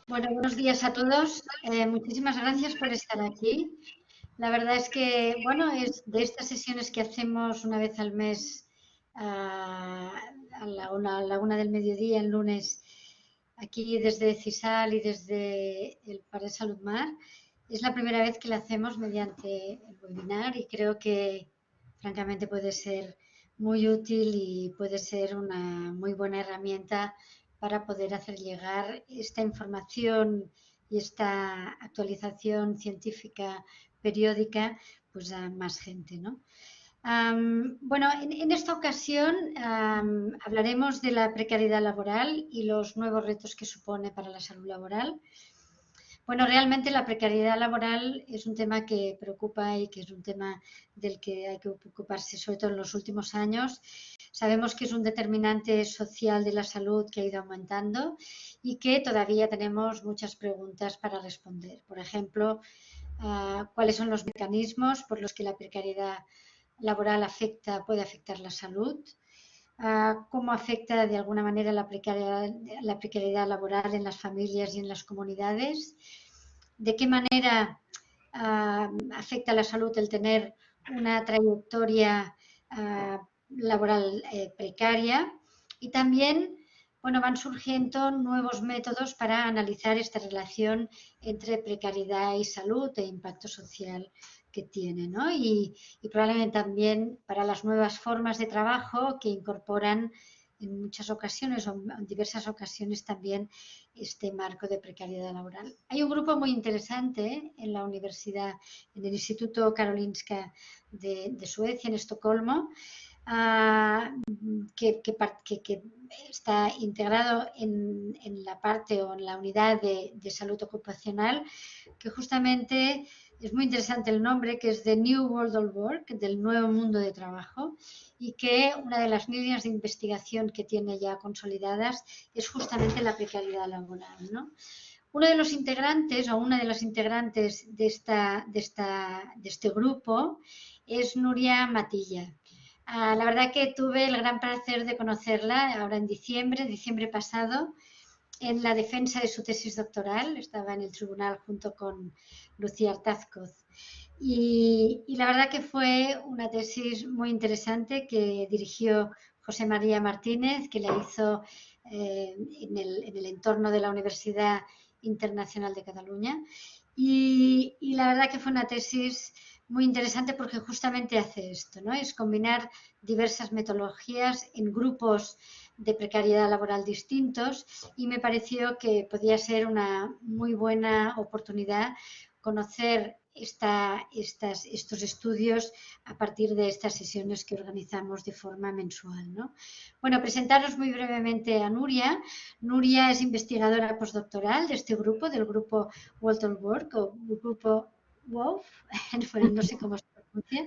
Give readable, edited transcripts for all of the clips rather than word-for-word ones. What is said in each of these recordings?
Bueno, buenos días a todos. Muchísimas gracias por estar aquí. La verdad es que, bueno, es de estas sesiones que hacemos una vez al mes a la una del mediodía, el lunes, aquí desde CISAL y desde el Par de Salud Mar. Es la primera vez que la hacemos mediante el webinar y creo que, francamente, puede ser muy útil y puede ser una muy buena herramienta para poder hacer llegar esta información y esta actualización científica periódica pues a más gente, ¿no? Bueno, en esta ocasión hablaremos de la precariedad laboral y los nuevos retos que supone para la salud laboral. Bueno, realmente la precariedad laboral es un tema que preocupa y que es un tema del que hay que ocuparse, sobre todo en los últimos años. Sabemos que es un determinante social de la salud que ha ido aumentando y que todavía tenemos muchas preguntas para responder. Por ejemplo, ¿cuáles son los mecanismos por los que la precariedad laboral puede afectar la salud? ¿Cómo afecta de alguna manera la precariedad laboral en las familias y en las comunidades? ¿De qué manera afecta a la salud el tener una trayectoria laboral precaria? Y también, bueno, van surgiendo nuevos métodos para analizar esta relación entre precariedad y salud e impacto social que tiene, ¿no? Y probablemente también para las nuevas formas de trabajo que incorporan en muchas ocasiones o en diversas ocasiones también este marco de precariedad laboral. Hay un grupo muy interesante en la universidad, en el Instituto Karolinska de Suecia, en Estocolmo, que está integrado en la parte o en la unidad de salud ocupacional, que justamente es muy interesante el nombre, que es The New World of Work, del nuevo mundo de trabajo, y que una de las líneas de investigación que tiene ya consolidadas es justamente la precariedad laboral, ¿no? Uno de los integrantes o una de las integrantes de este grupo es Nuria Matilla. La verdad que tuve el gran placer de conocerla ahora en diciembre pasado, en la defensa de su tesis doctoral. Estaba en el tribunal junto con Lucía Artazcoz. Y la verdad que fue una tesis muy interesante que dirigió José María Martínez, que la hizo en el entorno de la Universidad Internacional de Cataluña. Y la verdad que fue una tesis muy interesante porque justamente hace esto, ¿no? Es combinar diversas metodologías en grupos de precariedad laboral distintos y me pareció que podía ser una muy buena oportunidad conocer estos estudios a partir de estas sesiones que organizamos de forma mensual, ¿no? Bueno, presentaros muy brevemente a Nuria. Nuria es investigadora postdoctoral de este grupo, del grupo Walton Work o grupo WOLF, no sé cómo se pronuncia,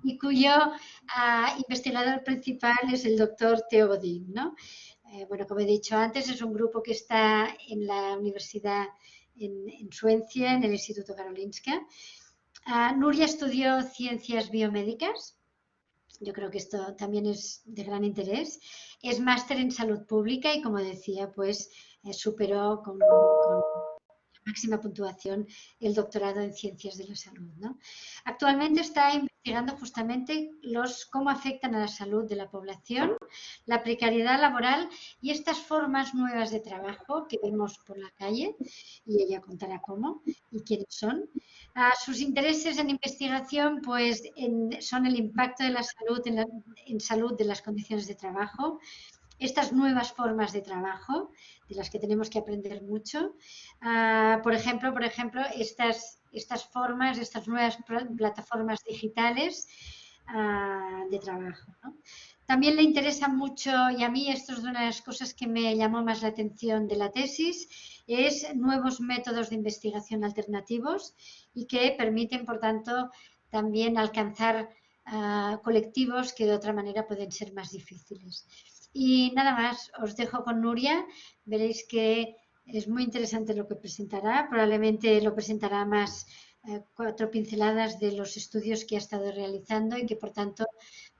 y cuyo investigador principal es el doctor Theo Godin, ¿no? Bueno, como he dicho antes, es un grupo que está en la universidad en Suecia, en el Instituto Karolinska. Nuria estudió ciencias biomédicas. Yo creo que esto también es de gran interés. Es máster en salud pública y, como decía, pues superó con máxima puntuación el doctorado en ciencias de la salud, ¿no? Actualmente está investigando justamente cómo afectan a la salud de la población, la precariedad laboral y estas formas nuevas de trabajo que vemos por la calle, y ella contará cómo y quiénes son. Sus intereses en investigación pues, son el impacto de la salud en salud de las condiciones de trabajo, estas nuevas formas de trabajo, de las que tenemos que aprender mucho. Por ejemplo, estas nuevas plataformas digitales de trabajo, ¿no? También le interesa mucho, y a mí esto es una de las cosas que me llamó más la atención de la tesis, es nuevos métodos de investigación alternativos y que permiten, por tanto, también alcanzar colectivos que de otra manera pueden ser más difíciles. Y nada más, os dejo con Nuria, veréis que es muy interesante lo que presentará, probablemente lo presentará más 4 pinceladas de los estudios que ha estado realizando y que por tanto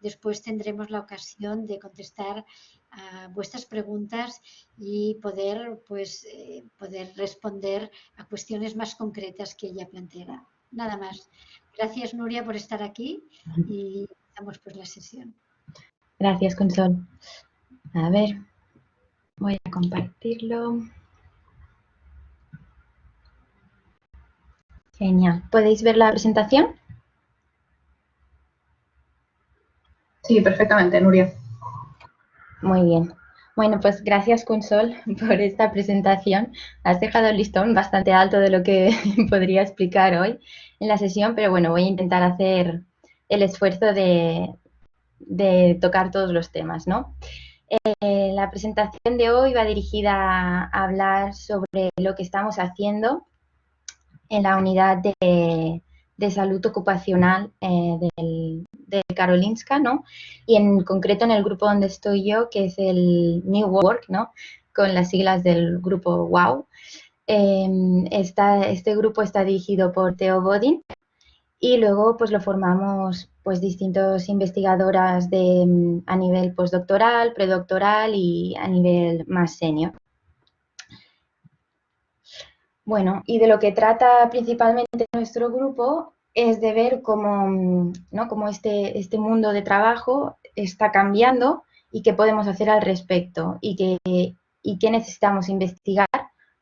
después tendremos la ocasión de contestar a vuestras preguntas y poder, pues, poder responder a cuestiones más concretas que ella planteará. Nada más. Gracias, Nuria, por estar aquí y empezamos pues la sesión. Gracias, Consol. A ver, voy a compartirlo. Genial. ¿Podéis ver la presentación? Sí, perfectamente, Nuria. Muy bien. Bueno, pues gracias, Consol, por esta presentación. Has dejado el listón bastante alto de lo que podría explicar hoy en la sesión, pero bueno, voy a intentar hacer el esfuerzo de tocar todos los temas, ¿no? La presentación de hoy va dirigida a hablar sobre lo que estamos haciendo en la unidad de salud ocupacional de Karolinska, ¿no? Y en concreto en el grupo donde estoy yo, que es el New Work, ¿no? Con las siglas del grupo WOW. Este grupo está dirigido por Theo Bodin y luego pues lo formamos pues distintos investigadoras a nivel postdoctoral, predoctoral y a nivel más senior. Bueno, y de lo que trata principalmente nuestro grupo es de ver cómo, ¿no? cómo este mundo de trabajo está cambiando y qué podemos hacer al respecto y qué necesitamos investigar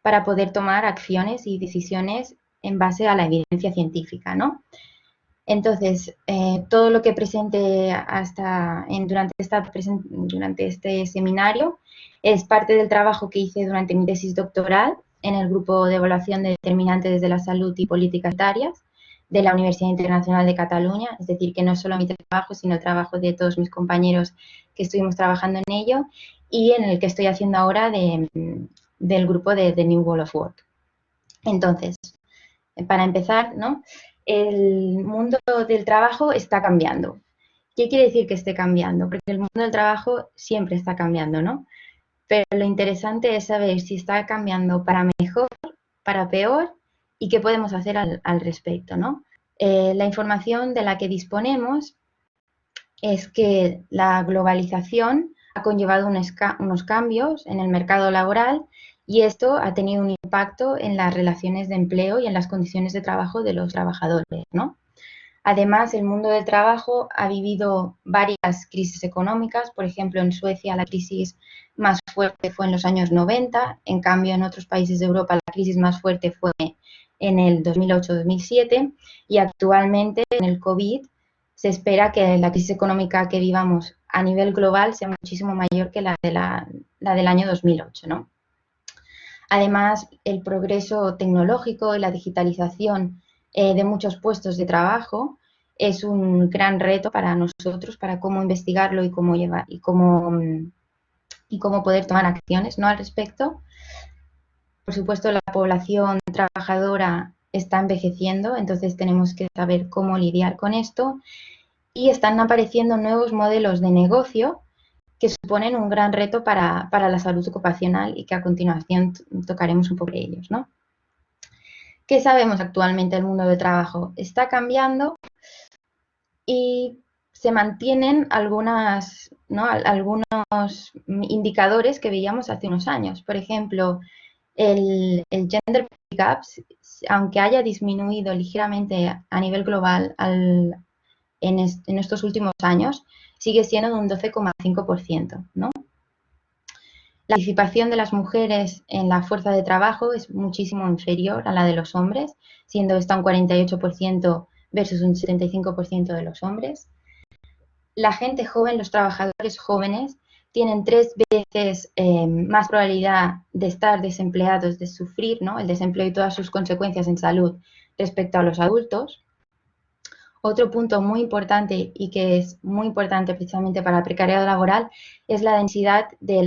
para poder tomar acciones y decisiones en base a la evidencia científica, ¿no? Entonces, todo lo que presente durante este seminario es parte del trabajo que hice durante mi tesis doctoral en el grupo de evaluación de determinantes de la salud y políticas sanitarias de la Universidad Internacional de Cataluña, es decir, que no solo mi trabajo, sino el trabajo de todos mis compañeros que estuvimos trabajando en ello y en el que estoy haciendo ahora del grupo de The New World of Work. Entonces, para empezar, ¿no? El mundo del trabajo está cambiando. ¿Qué quiere decir que esté cambiando? Porque el mundo del trabajo siempre está cambiando, ¿no? Pero lo interesante es saber si está cambiando para mejor, para peor y qué podemos hacer al respecto, ¿no? La información de la que disponemos es que la globalización ha conllevado unos cambios en el mercado laboral y esto ha tenido un impacto en las relaciones de empleo y en las condiciones de trabajo de los trabajadores, ¿no? Además, el mundo del trabajo ha vivido varias crisis económicas. Por ejemplo, en Suecia la crisis más fuerte fue en los años 90. En cambio, en otros países de Europa la crisis más fuerte fue en el 2008-2007. Y actualmente, en el COVID, se espera que la crisis económica que vivamos a nivel global sea muchísimo mayor que la del año 2008, ¿no? Además, el progreso tecnológico y la digitalización de muchos puestos de trabajo es un gran reto para nosotros, para cómo investigarlo y cómo llevar y cómo poder tomar acciones, ¿no? Al respecto. Por supuesto, la población trabajadora está envejeciendo, entonces tenemos que saber cómo lidiar con esto y están apareciendo nuevos modelos de negocio que suponen un gran reto para la salud ocupacional y que a continuación tocaremos un poco de ellos, ¿no? ¿Qué sabemos actualmente del mundo del trabajo? Está cambiando y se mantienen algunos indicadores que veíamos hace unos años. Por ejemplo, el gender pay gap, aunque haya disminuido ligeramente a nivel global en estos últimos años, sigue siendo de un 12,5%, ¿no? La participación de las mujeres en la fuerza de trabajo es muchísimo inferior a la de los hombres, siendo esta un 48% versus un 75% de los hombres. La gente joven, los trabajadores jóvenes, tienen 3 veces más probabilidad de estar desempleados, de sufrir, ¿no? El desempleo y todas sus consecuencias en salud respecto a los adultos. Otro punto muy importante y que es muy importante precisamente para el precariado laboral es la densidad de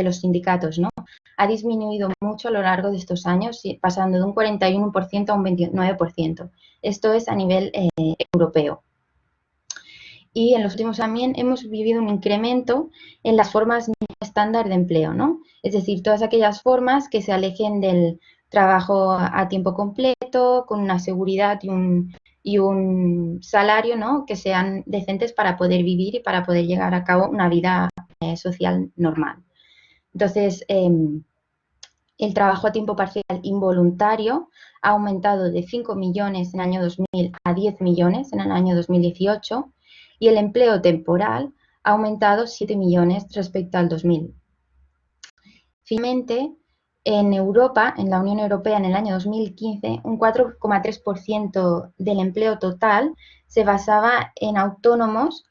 los sindicatos, ¿no? Ha disminuido mucho a lo largo de estos años, pasando de un 41% a un 29%. Esto es a nivel europeo. Y en los últimos también hemos vivido un incremento en las formas no estándar de empleo, ¿no? Es decir, todas aquellas formas que se alejen del trabajo a tiempo completo, con una seguridad y un salario, ¿no? Que sean decentes para poder vivir y para poder llevar a cabo una vida social normal. Entonces, el trabajo a tiempo parcial involuntario ha aumentado de 5 millones en el año 2000 a 10 millones en el año 2018 y el empleo temporal ha aumentado 7 millones respecto al 2000. Finalmente, en Europa, en la Unión Europea, en el año 2015, un 4,3% del empleo total se basaba en autónomos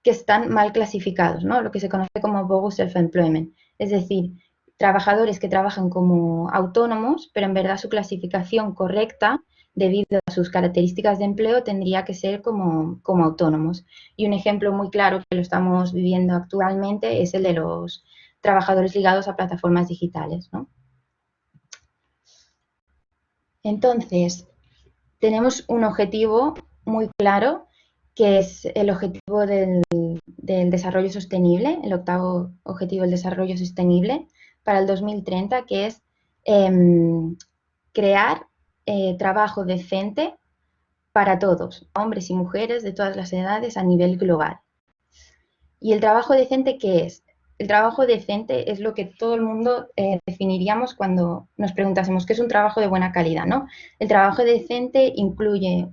que están mal clasificados, ¿no? Lo que se conoce como bogus self-employment, es decir, trabajadores que trabajan como autónomos, pero en verdad su clasificación correcta, debido a sus características de empleo, tendría que ser como autónomos. Y un ejemplo muy claro que lo estamos viviendo actualmente es el de los trabajadores ligados a plataformas digitales, ¿no? Entonces, tenemos un objetivo muy claro, que es el objetivo del desarrollo sostenible, el octavo objetivo del desarrollo sostenible para el 2030, que es crear trabajo decente para todos, hombres y mujeres de todas las edades a nivel global. ¿Y el trabajo decente qué es? El trabajo decente es lo que todo el mundo definiríamos cuando nos preguntásemos qué es un trabajo de buena calidad, ¿no? El trabajo decente incluye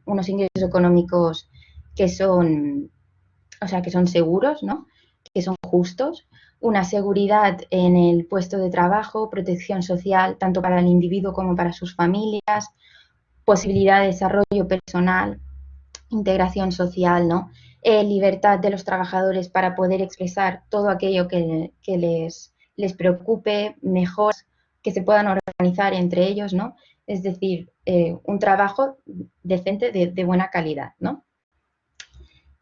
unos ingresos económicos que son, que son seguros, ¿no? Que son justos, una seguridad en el puesto de trabajo, protección social tanto para el individuo como para sus familias, posibilidad de desarrollo personal, integración social, ¿no? Libertad de los trabajadores para poder expresar todo aquello que les preocupe, mejor que se puedan organizar entre ellos, ¿no? Es decir, un trabajo decente de buena calidad, ¿no?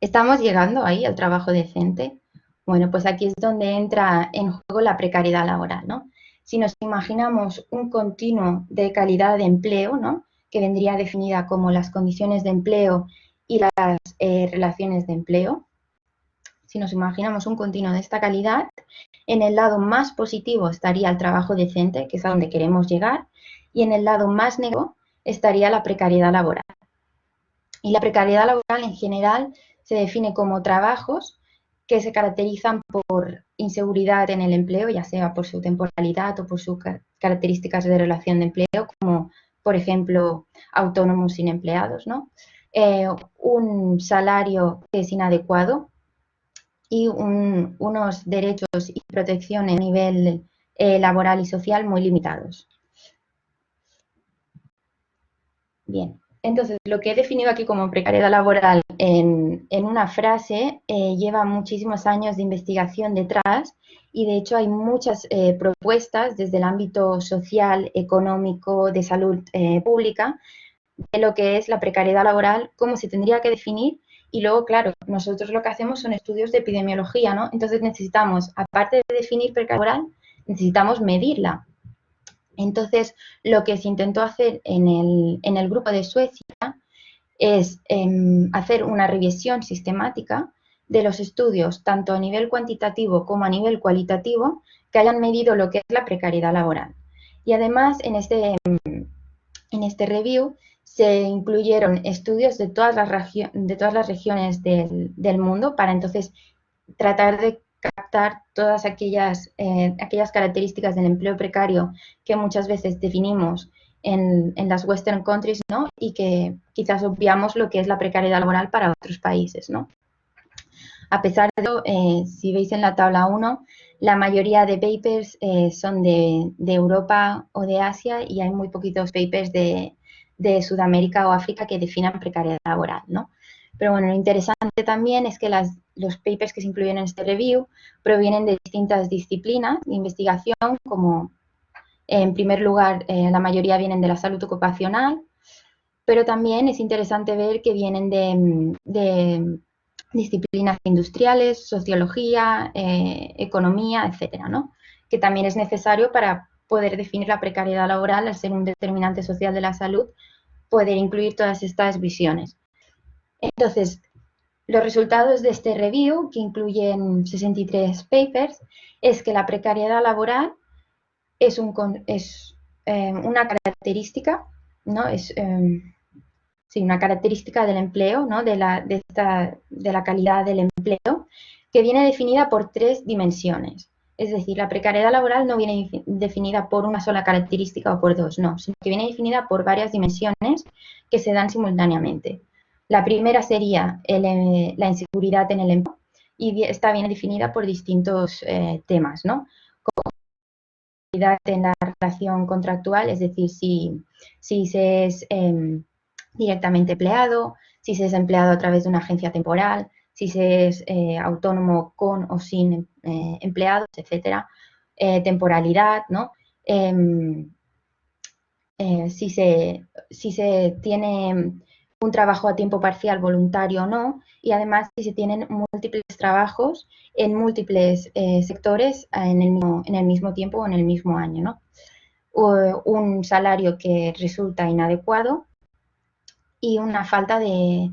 ¿Estamos llegando ahí al trabajo decente? Bueno, pues aquí es donde entra en juego la precariedad laboral, ¿no? Si nos imaginamos un continuo de calidad de empleo, ¿no? Que vendría definida como las condiciones de empleo y las relaciones de empleo. Si nos imaginamos un continuo de esta calidad, en el lado más positivo estaría el trabajo decente, que es a donde queremos llegar, y en el lado más negativo estaría la precariedad laboral. Y la precariedad laboral en general se define como trabajos que se caracterizan por inseguridad en el empleo, ya sea por su temporalidad o por sus características de relación de empleo, como por ejemplo autónomos sin empleados, ¿no? Un salario que es inadecuado y unos derechos y protecciones a nivel laboral y social muy limitados. Bien, entonces lo que he definido aquí como precariedad laboral en una frase lleva muchísimos años de investigación detrás y de hecho hay muchas propuestas desde el ámbito social, económico, de salud pública de lo que es la precariedad laboral, cómo se tendría que definir y luego, claro, nosotros lo que hacemos son estudios de epidemiología, ¿no? Entonces necesitamos, aparte de definir precariedad laboral, necesitamos medirla. Entonces, lo que se intentó hacer en el grupo de Suecia es hacer una revisión sistemática de los estudios, tanto a nivel cuantitativo como a nivel cualitativo, que hayan medido lo que es la precariedad laboral. Y además, en este review se incluyeron estudios de todas las regiones del mundo para entonces tratar de captar todas aquellas características del empleo precario que muchas veces definimos en las Western countries, ¿no? Y que quizás obviamos lo que es la precariedad laboral para otros países, ¿no? A pesar de ello, si veis en la tabla 1, la mayoría de papers son de Europa o de Asia y hay muy poquitos papers de Sudamérica o África que definan precariedad laboral, ¿no? Pero bueno, lo interesante también es que los papers que se incluyen en este review provienen de distintas disciplinas de investigación, como en primer lugar la mayoría vienen de la salud ocupacional, pero también es interesante ver que vienen de disciplinas industriales, sociología, economía, etcétera, ¿no? Que también es necesario para poder definir la precariedad laboral, al ser un determinante social de la salud, poder incluir todas estas visiones. Entonces, los resultados de este review, que incluyen 63 papers, es que la precariedad laboral es una característica, ¿no? Sí, una característica del empleo, ¿no? de la calidad del empleo, que viene definida por 3 dimensiones. Es decir, la precariedad laboral no viene definida por una sola característica o por 2, no, sino que viene definida por varias dimensiones que se dan simultáneamente. La primera sería la inseguridad en el empleo, y esta viene definida por distintos temas, ¿no? Como en la relación contractual, es decir, si se es directamente empleado, si se es empleado a través de una agencia temporal, si se es autónomo con o sin empleados, etcétera, temporalidad, ¿no? Si se tiene un trabajo a tiempo parcial voluntario o no, y además si se tienen múltiples trabajos en múltiples sectores en el mismo tiempo o en el mismo año, ¿no? O un salario que resulta inadecuado y una falta de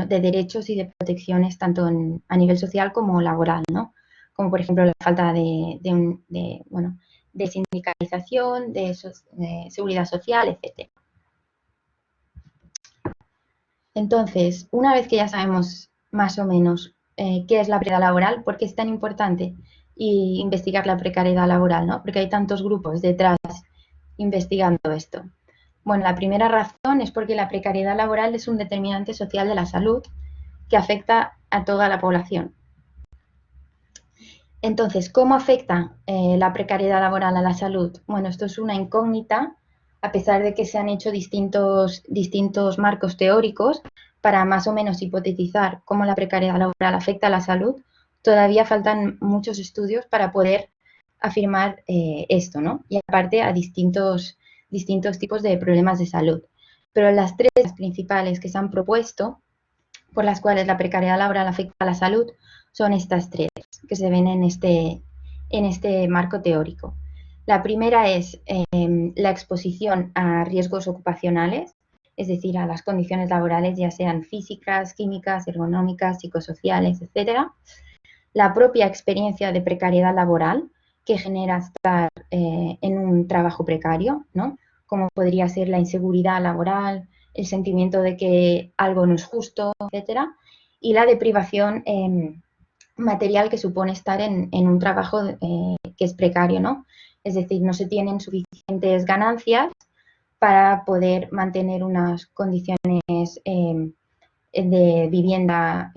derechos y de protecciones tanto a nivel social como laboral, ¿no? Como por ejemplo la falta de sindicalización, de seguridad social, etc. Entonces, una vez que ya sabemos más o menos qué es la precariedad laboral, por qué es tan importante investigar la precariedad laboral, ¿no? Porque hay tantos grupos detrás investigando esto. Bueno, la primera razón es porque la precariedad laboral es un determinante social de la salud que afecta a toda la población. Entonces, ¿cómo afecta la precariedad laboral a la salud? Bueno, esto es una incógnita, a pesar de que se han hecho distintos marcos teóricos para más o menos hipotetizar cómo la precariedad laboral afecta a la salud. Todavía faltan muchos estudios para poder afirmar esto, ¿no? Y aparte a distintos tipos de problemas de salud. Pero las 3 principales que se han propuesto, por las cuales la precariedad laboral afecta a la salud, son estas 3 que se ven en este marco teórico. La primera es la exposición a riesgos ocupacionales, es decir, a las condiciones laborales, ya sean físicas, químicas, ergonómicas, psicosociales, etc. La propia experiencia de precariedad laboral que genera estar en un trabajo precario, ¿no? Como podría ser la inseguridad laboral, el sentimiento de que algo no es justo, etcétera, y la deprivación material que supone estar en un trabajo que es precario, ¿no? Es decir, no se tienen suficientes ganancias para poder mantener unas condiciones de vivienda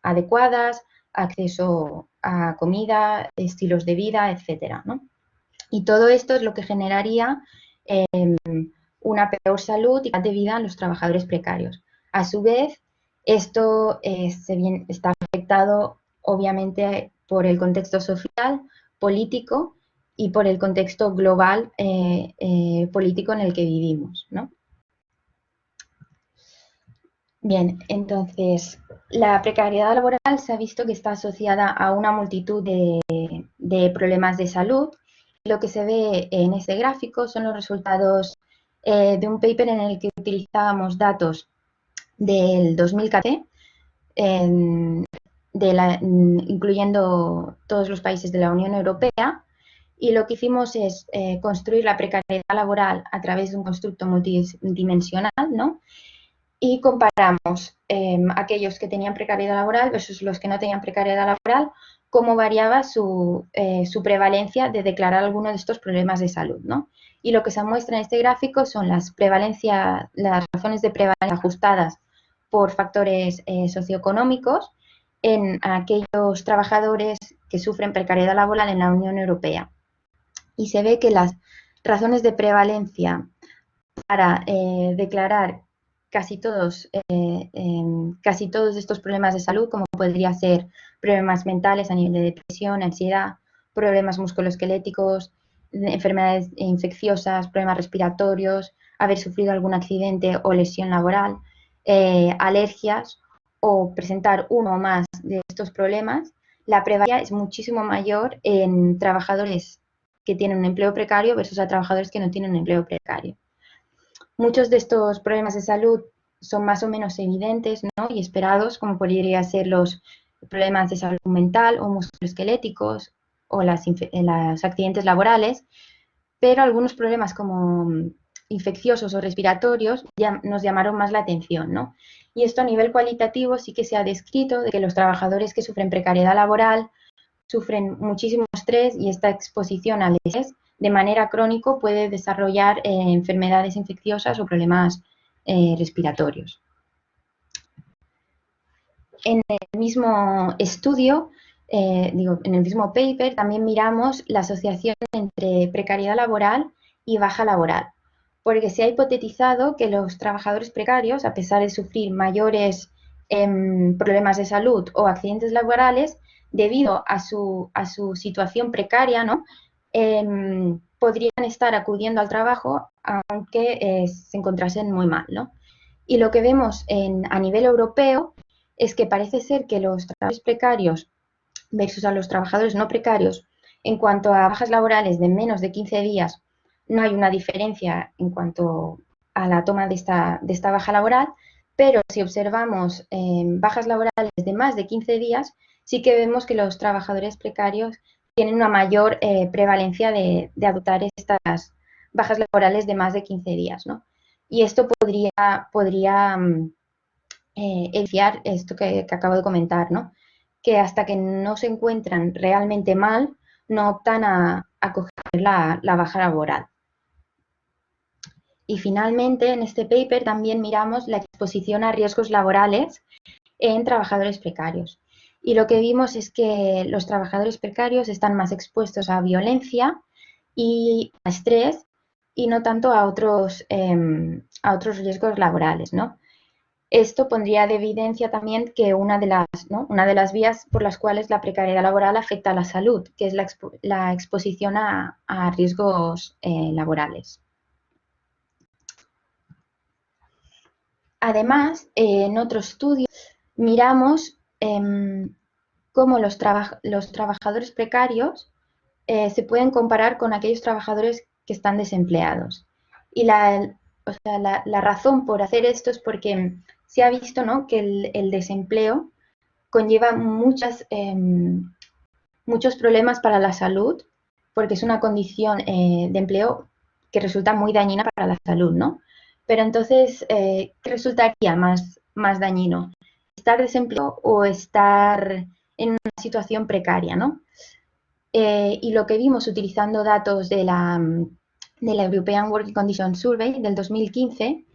adecuadas, acceso a comida, estilos de vida, etcétera, ¿no? Y todo esto es lo que generaría una peor salud y calidad de vida en los trabajadores precarios. A su vez, esto está afectado obviamente por el contexto social, político y por el contexto global político en el que vivimos, ¿no? Bien, entonces, la precariedad laboral se ha visto que está asociada a una multitud de problemas de salud. Lo que se ve en este gráfico son los resultados de un paper en el que utilizábamos datos del 2014, incluyendo todos los países de la Unión Europea, y lo que hicimos es construir la precariedad laboral a través de un constructo multidimensional, ¿no? Y comparamos aquellos que tenían precariedad laboral versus los que no tenían precariedad laboral, cómo variaba su prevalencia de declarar alguno de estos problemas de salud, ¿no? Y lo que se muestra en este gráfico son las razones de prevalencia ajustadas por factores socioeconómicos en aquellos trabajadores que sufren precariedad laboral en la Unión Europea. Y se ve que las razones de prevalencia para declarar casi todos estos problemas de salud, como podría ser problemas mentales a nivel de depresión, ansiedad, problemas musculoesqueléticos, enfermedades infecciosas, problemas respiratorios, haber sufrido algún accidente o lesión laboral, alergias o presentar uno o más de estos problemas, la prevalencia es muchísimo mayor en trabajadores que tienen un empleo precario versus a trabajadores que no tienen un empleo precario. Muchos de estos problemas de salud son más o menos evidentes, ¿no? Y esperados, como podrían ser los problemas de salud mental o musculoesqueléticos o los accidentes laborales, pero algunos problemas como infecciosos o respiratorios nos llamaron más la atención, ¿no? Y esto a nivel cualitativo sí que se ha descrito de que los trabajadores que sufren precariedad laboral sufren muchísimo estrés y esta exposición al estrés de manera crónica puede desarrollar enfermedades infecciosas o problemas respiratorios. En el mismo estudio, en el mismo paper, también miramos la asociación entre precariedad laboral y baja laboral, porque se ha hipotetizado que los trabajadores precarios, a pesar de sufrir mayores problemas de salud o accidentes laborales, debido a su situación precaria, ¿no? Podrían estar acudiendo al trabajo aunque se encontrasen muy mal, ¿no? Y lo que vemos a nivel europeo es que parece ser que los trabajadores precarios versus a los trabajadores no precarios, en cuanto a bajas laborales de menos de 15 días, no hay una diferencia en cuanto a la toma de esta baja laboral, pero si observamos bajas laborales de más de 15 días, sí que vemos que los trabajadores precarios tienen una mayor prevalencia de adoptar estas bajas laborales de más de 15 días, ¿no? Y esto podría evidenciar esto que acabo de comentar, ¿no? Que hasta que no se encuentran realmente mal, no optan a coger la baja laboral. Y finalmente, en este paper también miramos la exposición a riesgos laborales en trabajadores precarios. Y lo que vimos es que los trabajadores precarios están más expuestos a violencia y a estrés y no tanto a otros riesgos laborales, ¿no? Esto pondría de evidencia también que una de las vías por las cuales la precariedad laboral afecta a la salud, que es la exposición a riesgos laborales. Además, en otro estudio miramos cómo los trabajadores precarios se pueden comparar con aquellos trabajadores que están desempleados. Y la razón por hacer esto es porque se ha visto, ¿no?, que el desempleo conlleva muchos problemas para la salud, porque es una condición de empleo que resulta muy dañina para la salud, ¿no? Pero entonces, ¿qué resultaría más dañino? ¿Estar desempleado o estar en una situación precaria, ¿no? Y lo que vimos utilizando datos de la European Working Conditions Survey del 2015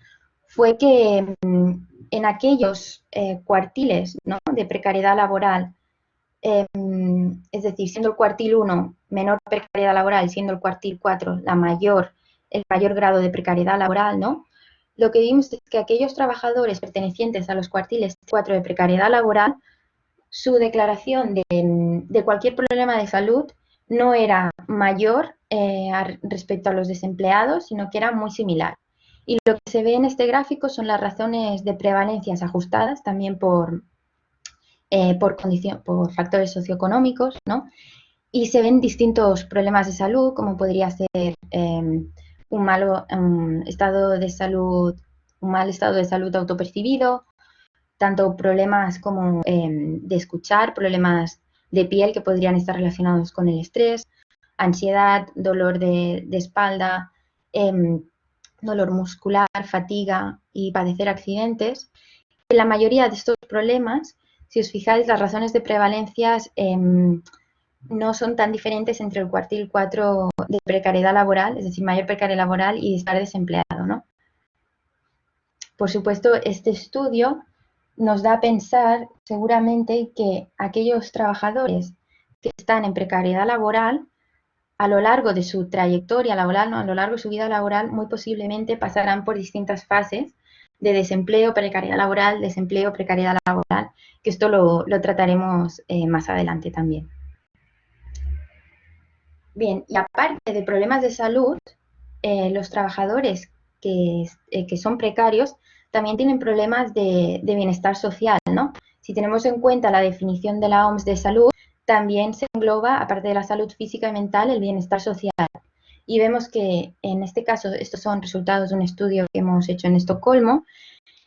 fue que en aquellos cuartiles, ¿no?, de precariedad laboral, es decir, siendo el cuartil 1 menor precariedad laboral, siendo el cuartil 4 el mayor grado de precariedad laboral, ¿no?, lo que vimos es que aquellos trabajadores pertenecientes a los cuartiles 4 de precariedad laboral, su declaración de cualquier problema de salud no era mayor respecto a los desempleados, sino que era muy similar. Y lo que se ve en este gráfico son las razones de prevalencias ajustadas también por factores socioeconómicos, ¿no? Y se ven distintos problemas de salud, como podría ser un mal estado de salud autopercibido, tanto problemas como de escuchar, problemas de piel que podrían estar relacionados con el estrés, ansiedad, dolor de espalda, dolor muscular, fatiga y padecer accidentes. En la mayoría de estos problemas, si os fijáis, las razones de prevalencias no son tan diferentes entre el cuartil 4 de precariedad laboral, es decir, mayor precariedad laboral, y estar desempleado, ¿no? Por supuesto, este estudio nos da a pensar seguramente que aquellos trabajadores que están en precariedad laboral, a lo largo de su trayectoria laboral, ¿no?, a lo largo de su vida laboral, muy posiblemente pasarán por distintas fases de desempleo, precariedad laboral, desempleo, precariedad laboral, que esto lo trataremos más adelante también. Bien, y aparte de problemas de salud, los trabajadores que son precarios también tienen problemas de bienestar social, ¿no? Si tenemos en cuenta la definición de la OMS de salud, también se engloba, aparte de la salud física y mental, el bienestar social. Y vemos que, en este caso, estos son resultados de un estudio que hemos hecho en Estocolmo,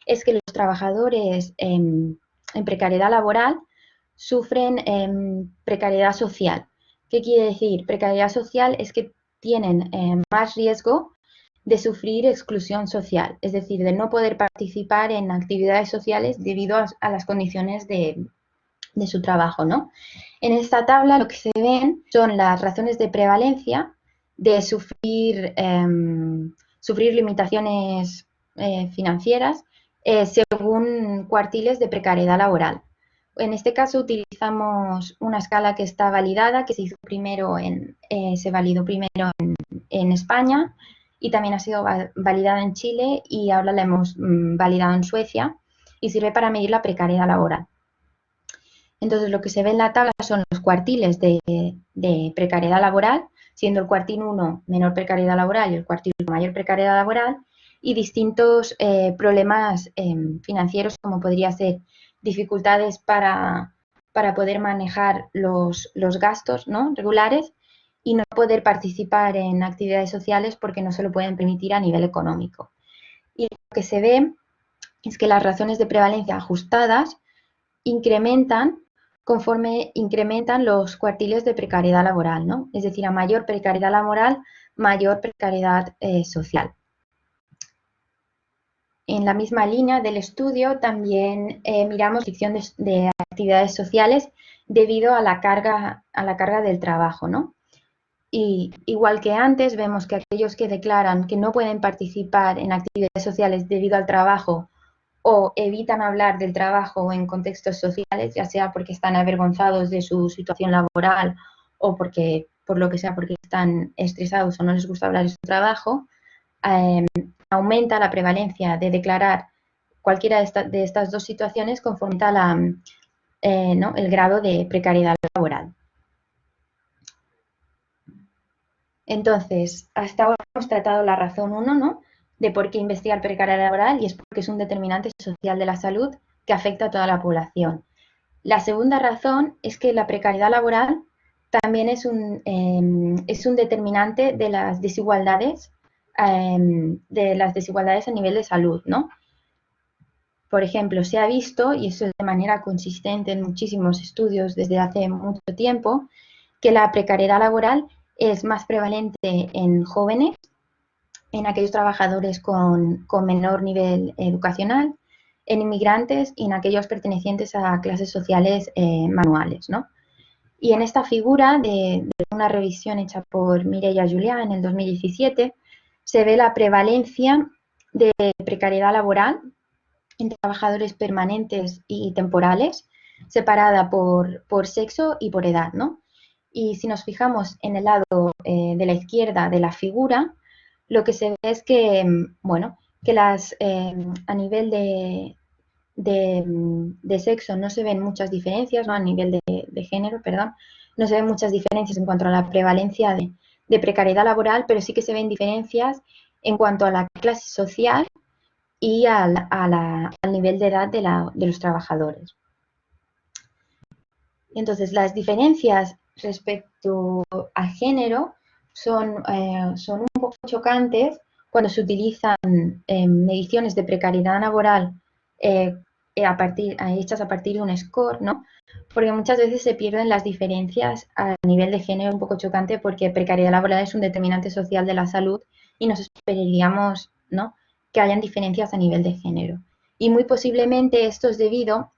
es que los trabajadores en precariedad laboral sufren precariedad social. ¿Qué quiere decir? Precariedad social es que tienen más riesgo de sufrir exclusión social, es decir, de no poder participar en actividades sociales debido a las condiciones de su trabajo, ¿no? En esta tabla lo que se ven son las razones de prevalencia de sufrir limitaciones financieras según cuartiles de precariedad laboral. En este caso utilizamos una escala que está validada, que se validó primero en España y también ha sido validada en Chile y ahora la hemos validado en Suecia y sirve para medir la precariedad laboral. Entonces, lo que se ve en la tabla son los cuartiles de precariedad laboral, siendo el cuartil 1 menor precariedad laboral y el cuartil mayor precariedad laboral, y distintos problemas financieros, como podría ser dificultades para poder manejar los gastos, ¿no?, regulares, y no poder participar en actividades sociales porque no se lo pueden permitir a nivel económico. Y lo que se ve es que las razones de prevalencia ajustadas incrementan conforme incrementan los cuartiles de precariedad laboral, ¿no? Es decir, a mayor precariedad laboral, mayor precariedad social. En la misma línea del estudio también miramos restricción de actividades sociales debido a la carga del trabajo, ¿no? Y igual que antes, vemos que aquellos que declaran que no pueden participar en actividades sociales debido al trabajo o evitan hablar del trabajo en contextos sociales, ya sea porque están avergonzados de su situación laboral o porque, por lo que sea, porque están estresados o no les gusta hablar de su trabajo, aumenta la prevalencia de declarar cualquiera de estas dos situaciones conforme a el grado de precariedad laboral. Entonces, hasta ahora hemos tratado la razón 1, ¿no?, de por qué investigar precariedad laboral, y es porque es un determinante social de la salud que afecta a toda la población. La segunda razón es que la precariedad laboral también es un determinante de las desigualdades a nivel de salud, ¿no? Por ejemplo, se ha visto, y eso es de manera consistente en muchísimos estudios desde hace mucho tiempo, que la precariedad laboral es más prevalente en jóvenes, en aquellos trabajadores con menor nivel educacional, en inmigrantes y en aquellos pertenecientes a clases sociales manuales, ¿no? Y en esta figura de una revisión hecha por Mireia Julià en el 2017, se ve la prevalencia de precariedad laboral en trabajadores permanentes y temporales, separada por sexo y por edad, ¿no? Y si nos fijamos en el lado de la izquierda de la figura, lo que se ve es que, bueno, que a nivel de sexo no se ven muchas diferencias, ¿no?, a nivel de género, perdón, no se ven muchas diferencias en cuanto a la prevalencia de precariedad laboral, pero sí que se ven diferencias en cuanto a la clase social y al nivel de edad de los trabajadores. Entonces, las diferencias respecto a género son un poco chocantes cuando se utilizan mediciones de precariedad laboral hechas a partir de un score, ¿no? Porque muchas veces se pierden las diferencias a nivel de género, un poco chocante, porque precariedad laboral es un determinante social de la salud y nos esperaríamos, ¿no?, que hayan diferencias a nivel de género. Y muy posiblemente esto es debido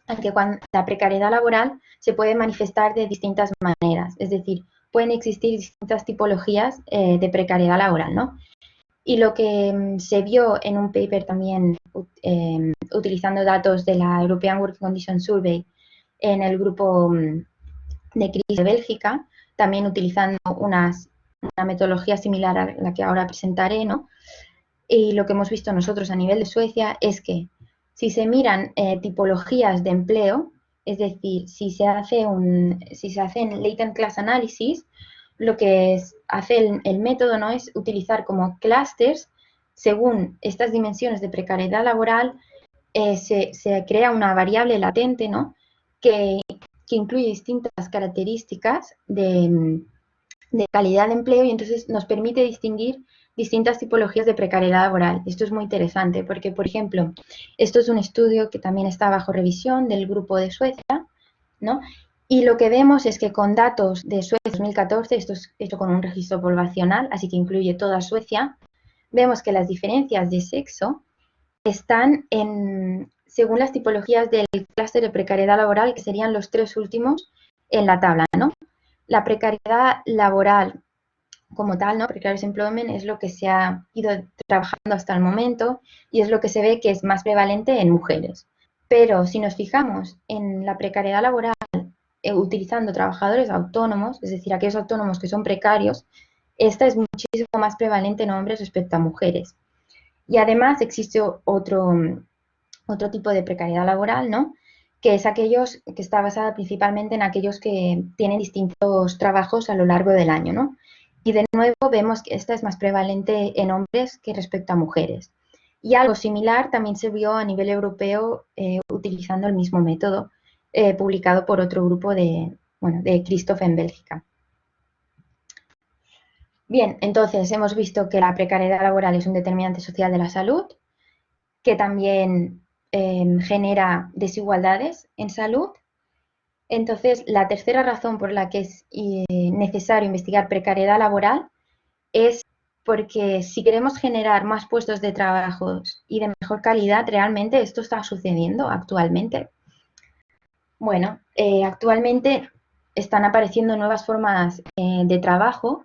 a que la precariedad laboral se puede manifestar de distintas maneras, es decir, pueden existir distintas tipologías de precariedad laboral, ¿no? Y lo que se vio en un paper también utilizando datos de la European Working Conditions Survey en el grupo de crisis de Bélgica, también utilizando una metodología similar a la que ahora presentaré, ¿no? Y lo que hemos visto nosotros a nivel de Suecia es que si se miran tipologías de empleo, es decir, si se hacen latent class analysis, lo que hace el método, ¿no?, es utilizar como clústeres, según estas dimensiones de precariedad laboral, se crea una variable latente, ¿no?, que incluye distintas características de calidad de empleo, y entonces nos permite distinguir distintas tipologías de precariedad laboral. Esto es muy interesante porque, por ejemplo, esto es un estudio que también está bajo revisión del grupo de Suecia, ¿no? Y lo que vemos es que con datos de Suecia 2014, esto es hecho con un registro poblacional, así que incluye toda Suecia, vemos que las diferencias de sexo están según las tipologías del clúster de precariedad laboral, que serían los 3 últimos en la tabla, ¿no? La precariedad laboral como tal, ¿no? Precarious employment es lo que se ha ido trabajando hasta el momento y es lo que se ve que es más prevalente en mujeres. Pero si nos fijamos en la precariedad laboral utilizando trabajadores autónomos, es decir, aquellos autónomos que son precarios, esta es muchísimo más prevalente en hombres respecto a mujeres. Y además existe otro tipo de precariedad laboral, ¿no? Que es aquellos que está basada principalmente en aquellos que tienen distintos trabajos a lo largo del año, ¿no? Y de nuevo vemos que esta es más prevalente en hombres que respecto a mujeres. Y algo similar también se vio a nivel europeo utilizando el mismo método, publicado por otro grupo de Christoph en Bélgica. Bien, entonces hemos visto que la precariedad laboral es un determinante social de la salud, que también genera desigualdades en salud. Entonces, la tercera razón por la que es necesario investigar precariedad laboral es porque si queremos generar más puestos de trabajo y de mejor calidad, realmente esto está sucediendo actualmente. Bueno, actualmente están apareciendo nuevas formas de trabajo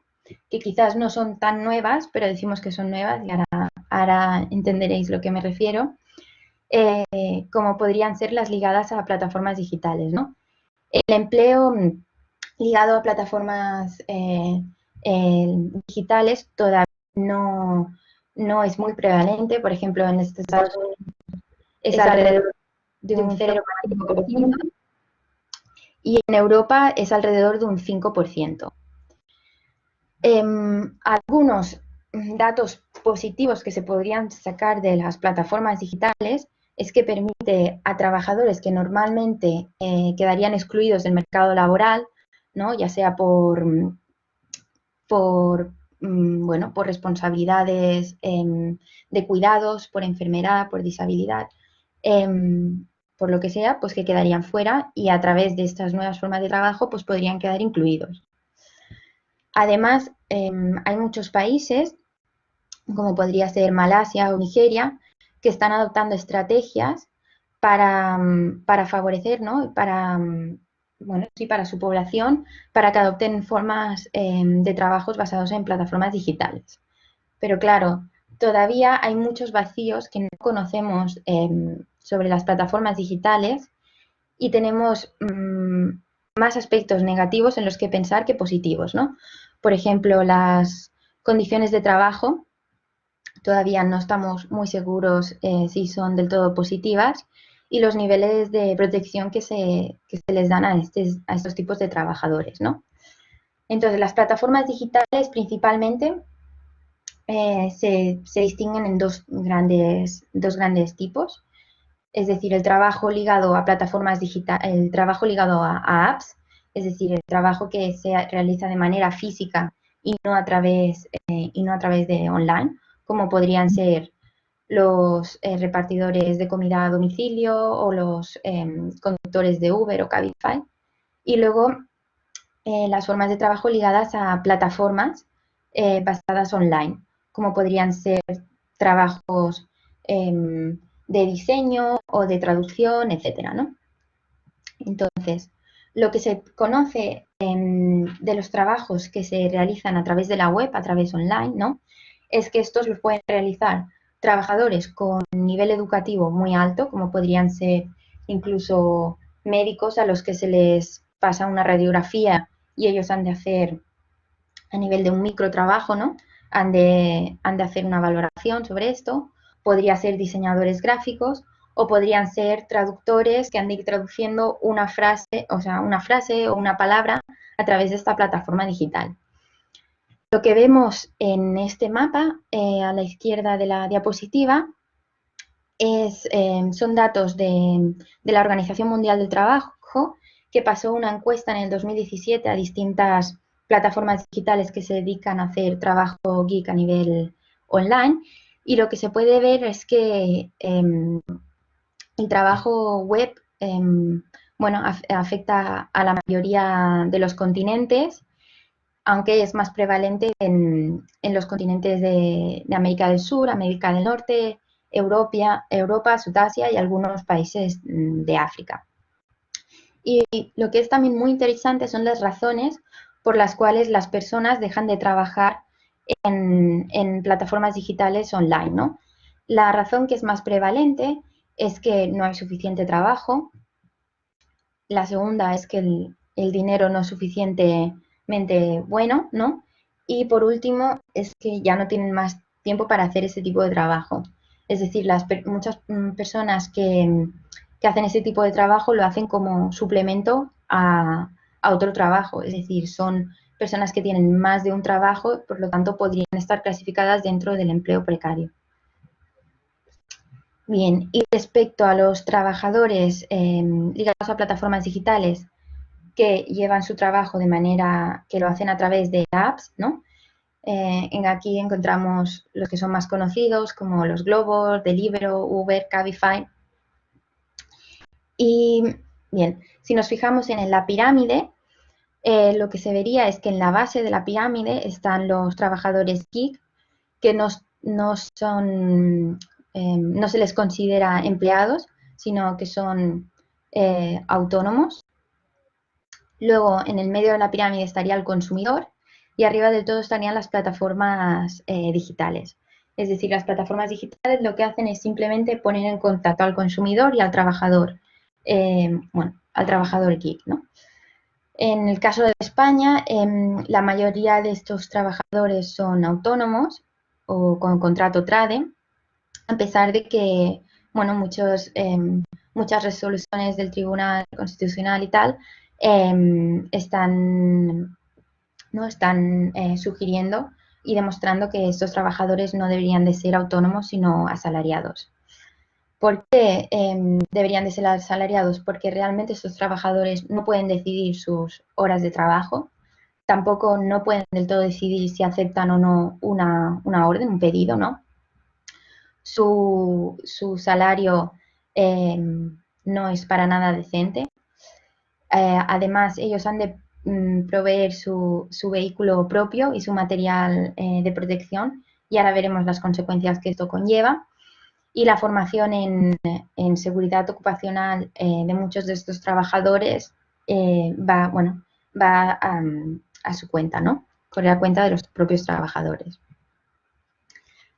que quizás no son tan nuevas, pero decimos que son nuevas y ahora entenderéis lo que me refiero, como podrían ser las ligadas a plataformas digitales, ¿no? El empleo ligado a plataformas digitales todavía no es muy prevalente. Por ejemplo, en Estados Unidos es alrededor de un 0,5% y en Europa es alrededor de un 5%. Algunos datos positivos que se podrían sacar de las plataformas digitales es que permite a trabajadores que normalmente quedarían excluidos del mercado laboral, ¿no? Ya sea por responsabilidades de cuidados, por enfermedad, por disabilidad, por lo que sea, pues que quedarían fuera y a través de estas nuevas formas de trabajo pues podrían quedar incluidos. Además, hay muchos países, como podría ser Malasia o Nigeria, que están adoptando estrategias para favorecer, ¿no? Para su población, para que adopten formas de trabajos basados en plataformas digitales. Pero claro, todavía hay muchos vacíos que no conocemos sobre las plataformas digitales y tenemos más aspectos negativos en los que pensar que positivos, ¿no? Por ejemplo, las condiciones de trabajo, todavía no estamos muy seguros si son del todo positivas, y los niveles de protección que se les dan a estos tipos de trabajadores, ¿no? Entonces, las plataformas digitales principalmente se distinguen en dos grandes tipos. Es decir, el trabajo ligado a plataformas digitales, el trabajo ligado a apps, es decir, el trabajo que se realiza de manera física y no a través de online, como podrían ser los repartidores de comida a domicilio o los conductores de Uber o Cabify. Y luego las formas de trabajo ligadas a plataformas basadas online, como podrían ser trabajos de diseño o de traducción, etcétera, ¿no? Entonces, lo que se conoce de los trabajos que se realizan a través de la web, a través online, ¿no? Es que estos los pueden realizar trabajadores con nivel educativo muy alto, como podrían ser incluso médicos a los que se les pasa una radiografía y ellos han de hacer a nivel de un microtrabajo, ¿no? Han de hacer una valoración sobre esto. Podría ser diseñadores gráficos o podrían ser traductores que han de ir traduciendo una frase o una palabra a través de esta plataforma digital. Lo que vemos en este mapa, a la izquierda de la diapositiva, son datos de la Organización Mundial del Trabajo, que pasó una encuesta en el 2017 a distintas plataformas digitales que se dedican a hacer trabajo geek a nivel online, y lo que se puede ver es que el trabajo web afecta a la mayoría de los continentes, aunque es más prevalente en los continentes de América del Sur, América del Norte, Europa, Sudasia y algunos países de África. Y lo que es también muy interesante son las razones por las cuales las personas dejan de trabajar en plataformas digitales online, ¿no? La razón que es más prevalente es que no hay suficiente trabajo. La segunda es que el dinero no es suficientemente bueno, ¿no? Y por último es que ya no tienen más tiempo para hacer ese tipo de trabajo. Es decir, muchas personas que hacen ese tipo de trabajo lo hacen como suplemento a otro trabajo. Es decir, son personas que tienen más de un trabajo, por lo tanto podrían estar clasificadas dentro del empleo precario. Bien, y respecto a los trabajadores ligados a plataformas digitales que llevan su trabajo de manera que lo hacen a través de apps, ¿no? Aquí encontramos los que son más conocidos, como los Glovo, Deliveroo, Uber, Cabify. Y bien, si nos fijamos en la pirámide, lo que se vería es que en la base de la pirámide están los trabajadores gig, que no se les considera empleados, sino que son autónomos. Luego, en el medio de la pirámide estaría el consumidor y arriba del todo estarían las plataformas digitales. Es decir, las plataformas digitales lo que hacen es simplemente poner en contacto al consumidor y al trabajador, al trabajador gig, ¿no? En el caso de España, la mayoría de estos trabajadores son autónomos o con contrato trade, a pesar de que, bueno, muchas resoluciones del Tribunal Constitucional y tal están sugiriendo y demostrando que estos trabajadores no deberían de ser autónomos, sino asalariados. ¿Por qué deberían de ser asalariados? Porque realmente estos trabajadores no pueden decidir sus horas de trabajo, tampoco no pueden del todo decidir si aceptan o no una orden, un pedido, ¿no? Su salario no es para nada decente. Además, ellos han de proveer su vehículo propio y su material de protección, y ahora veremos las consecuencias que esto conlleva. Y la formación en seguridad ocupacional de muchos de estos trabajadores va a su cuenta, ¿no? Corre a cuenta de los propios trabajadores.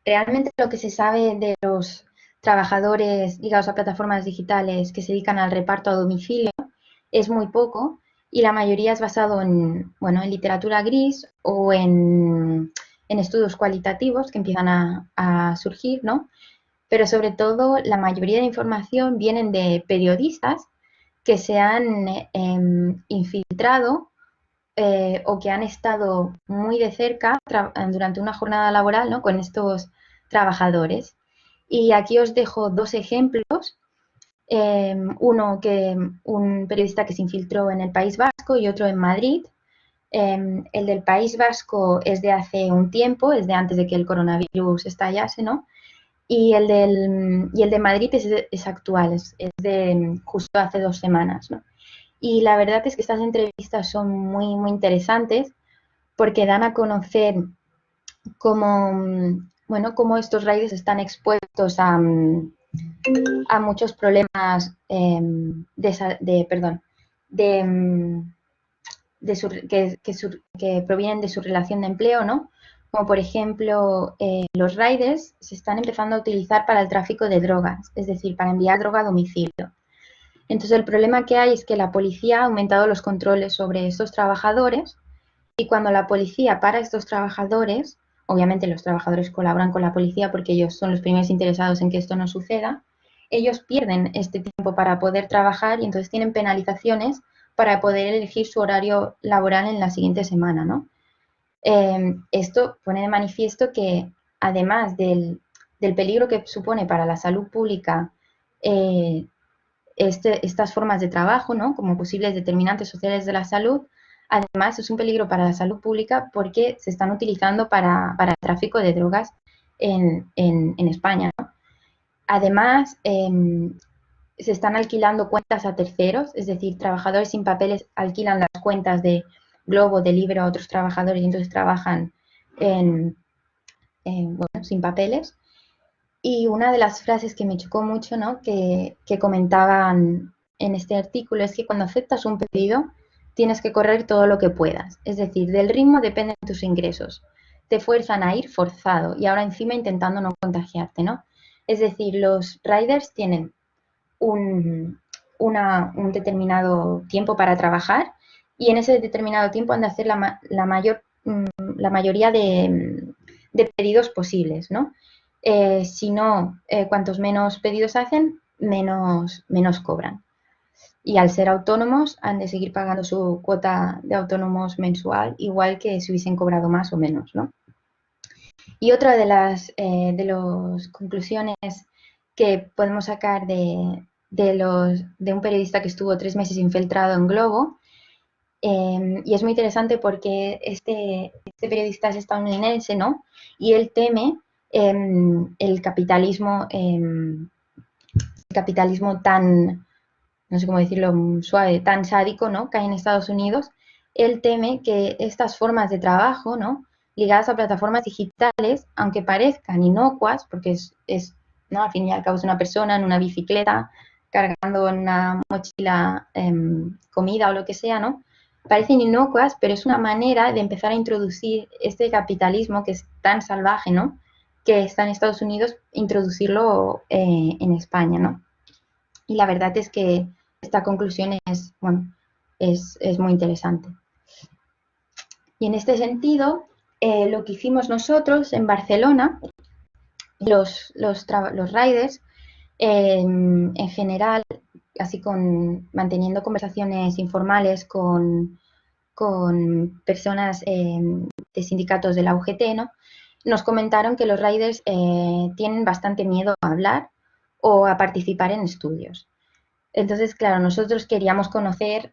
Realmente lo que se sabe de los trabajadores ligados a plataformas digitales que se dedican al reparto a domicilio es muy poco, y la mayoría es basado en literatura gris o en estudios cualitativos que empiezan a surgir, ¿no? Pero sobre todo la mayoría de información vienen de periodistas que se han infiltrado o que han estado muy de cerca durante una jornada laboral, ¿no?, con estos trabajadores. Y aquí os dejo dos ejemplos. Un periodista que se infiltró en el País Vasco y otro en Madrid. El del País Vasco es de hace un tiempo, es de antes de que el coronavirus estallase, ¿no? Y el de Madrid es actual, es de justo hace 2 semanas, ¿no? Y la verdad es que estas entrevistas son muy, muy interesantes porque dan a conocer cómo estos riders están expuestos a muchos problemas que provienen de su relación de empleo, ¿no? Como por ejemplo, los riders se están empezando a utilizar para el tráfico de drogas, es decir, para enviar droga a domicilio. Entonces, el problema que hay es que la policía ha aumentado los controles sobre estos trabajadores, y cuando la policía para a estos trabajadores, obviamente los trabajadores colaboran con la policía porque ellos son los primeros interesados en que esto no suceda, ellos pierden este tiempo para poder trabajar y entonces tienen penalizaciones para poder elegir su horario laboral en la siguiente semana, ¿no? Esto pone de manifiesto que, además del peligro que supone para la salud pública estas formas de trabajo, ¿no?, como posibles determinantes sociales de la salud, además es un peligro para la salud pública porque se están utilizando para el tráfico de drogas en España, ¿no? Además, se están alquilando cuentas a terceros, es decir, trabajadores sin papeles alquilan las cuentas de Glovo, Deliveroo a otros trabajadores y entonces trabajan bueno, sin papeles. Y una de las frases que me chocó mucho, ¿no?, que comentaban en este artículo es que cuando aceptas un pedido tienes que correr todo lo que puedas. Es decir, del ritmo dependen tus ingresos. Te fuerzan a ir forzado y ahora encima intentando no contagiarte, ¿no? Es decir, los riders tienen un determinado tiempo para trabajar y en ese determinado tiempo han de hacer la mayoría de pedidos posibles, ¿no? Si no, cuantos menos pedidos hacen, menos cobran. Y al ser autónomos, han de seguir pagando su cuota de autónomos mensual, igual que si hubiesen cobrado más o menos, ¿no? Y otra de las conclusiones que podemos sacar de un periodista que estuvo 3 meses infiltrado en Glovo, y es muy interesante porque este periodista es estadounidense, ¿no? Y él teme el capitalismo tan, no sé cómo decirlo, suave, tan sádico, ¿no?, que hay en Estados Unidos. Él teme que estas formas de trabajo, ¿no?, ligadas a plataformas digitales, aunque parezcan inocuas, porque ¿no?, al fin y al cabo es una persona en una bicicleta cargando en una mochila comida o lo que sea, ¿no?, parecen inocuas, pero es una manera de empezar a introducir este capitalismo que es tan salvaje, ¿no?, que está en Estados Unidos, introducirlo en España, ¿no? Y la verdad es que esta conclusión es, bueno, es muy interesante. Y en este sentido, lo que hicimos nosotros en Barcelona, los riders, en general, así manteniendo conversaciones informales con personas de sindicatos de la UGT, ¿no?, nos comentaron que los riders tienen bastante miedo a hablar o a participar en estudios. Entonces, claro, nosotros queríamos conocer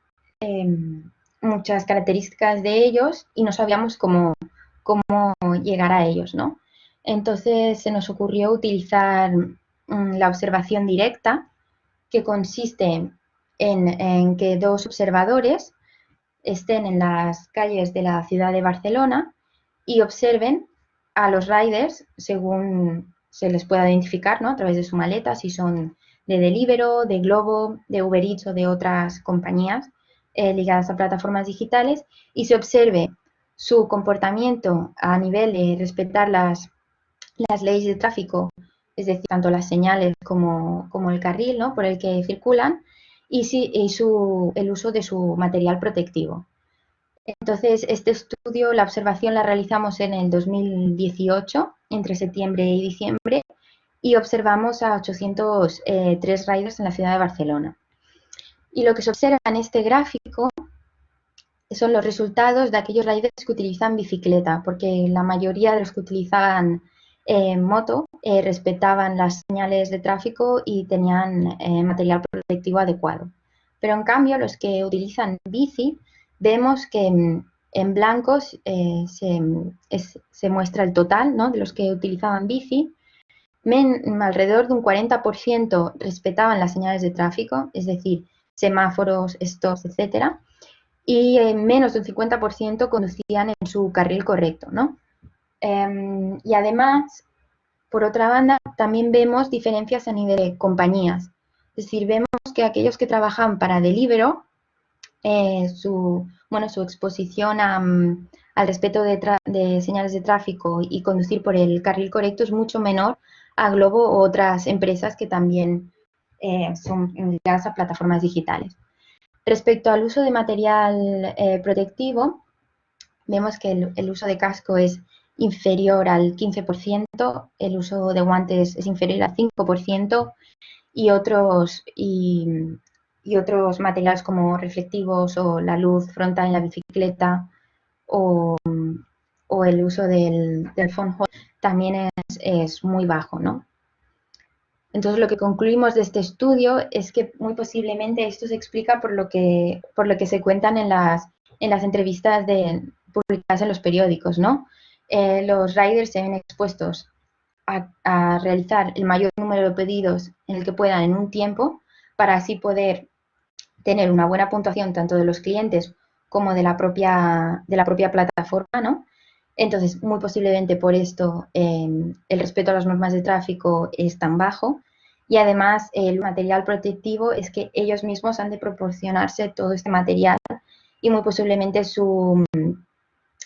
muchas características de ellos y no sabíamos cómo llegar a ellos, ¿no? Entonces se nos ocurrió utilizar la observación directa, que consiste en que 2 observadores estén en las calles de la ciudad de Barcelona y observen a los riders según se les pueda identificar, ¿no?, a través de su maleta, si son de Deliveroo, de Glovo, de Uber Eats o de otras compañías ligadas a plataformas digitales, y se observe su comportamiento a nivel de respetar las leyes de tráfico, es decir, tanto las señales como el carril, ¿no?, por el que circulan, y el uso de su material protectivo. Entonces, este estudio, la observación la realizamos en el 2018, entre septiembre y diciembre, y observamos a 803 riders en la ciudad de Barcelona. Y lo que se observa en este gráfico son los resultados de aquellos riders que utilizan bicicleta, porque la mayoría de los que utilizaban moto respetaban las señales de tráfico y tenían material protectivo adecuado. Pero en cambio, los que utilizan bici, vemos que en blancos se muestra el total, ¿no?, de los que utilizaban bici. Alrededor de un 40% respetaban las señales de tráfico, es decir, semáforos, stops, etcétera, y menos de un 50% conducían en su carril correcto, ¿no? Y además, por otra banda, también vemos diferencias a nivel de compañías. Es decir, vemos que aquellos que trabajan para Deliveroo, su exposición al respeto de señales de tráfico y conducir por el carril correcto es mucho menor a Glovo u otras empresas que también son ligadas a plataformas digitales. Respecto al uso de material protectivo, vemos que el uso de casco es inferior al 15%, el uso de guantes es inferior al 5%, y otros materiales como reflectivos o la luz frontal en la bicicleta o el uso del phone hold también es muy bajo, ¿no? Entonces, lo que concluimos de este estudio es que muy posiblemente esto se explica por lo que se cuentan en las entrevistas publicadas en los periódicos, ¿no? Los riders se ven expuestos a realizar el mayor número de pedidos en el que puedan en un tiempo, para así poder tener una buena puntuación tanto de los clientes como de la propia plataforma, ¿no? Entonces, muy posiblemente por esto el respeto a las normas de tráfico es tan bajo, y además el material protectivo es que ellos mismos han de proporcionarse todo este material, y muy posiblemente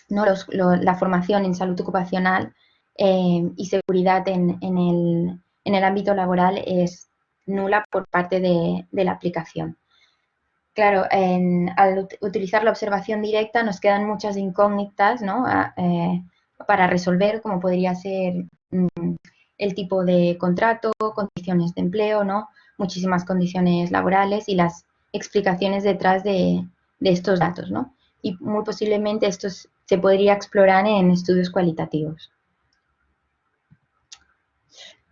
la formación en salud ocupacional y seguridad en el ámbito laboral es nula por parte de la aplicación. Claro, al utilizar la observación directa nos quedan muchas incógnitas, ¿no? Para resolver, como podría ser el tipo de contrato, condiciones de empleo, ¿no? Muchísimas condiciones laborales y las explicaciones detrás de estos datos, ¿no? Y muy posiblemente esto se podría explorar en estudios cualitativos.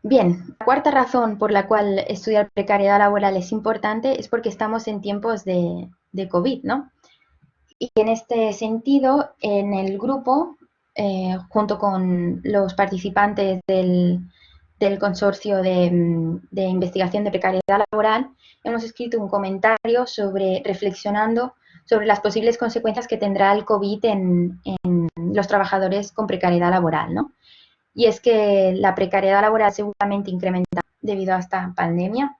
Bien, la cuarta razón por la cual estudiar precariedad laboral es importante es porque estamos en tiempos de COVID, ¿no? Y en este sentido, en el grupo, junto con los participantes del consorcio de investigación de precariedad laboral, hemos escrito un comentario reflexionando sobre las posibles consecuencias que tendrá el COVID en los trabajadores con precariedad laboral, ¿no? Y es que la precariedad laboral seguramente incrementa debido a esta pandemia.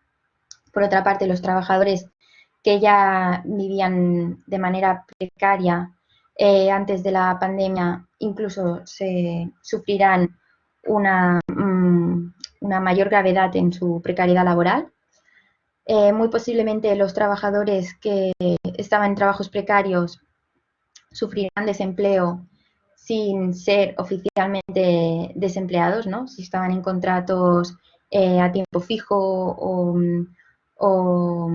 Por otra parte, los trabajadores que ya vivían de manera precaria antes de la pandemia incluso sufrirán una mayor gravedad en su precariedad laboral. Muy posiblemente los trabajadores que estaban en trabajos precarios sufrirán desempleo sin ser oficialmente desempleados, ¿no? Si estaban en contratos a tiempo fijo o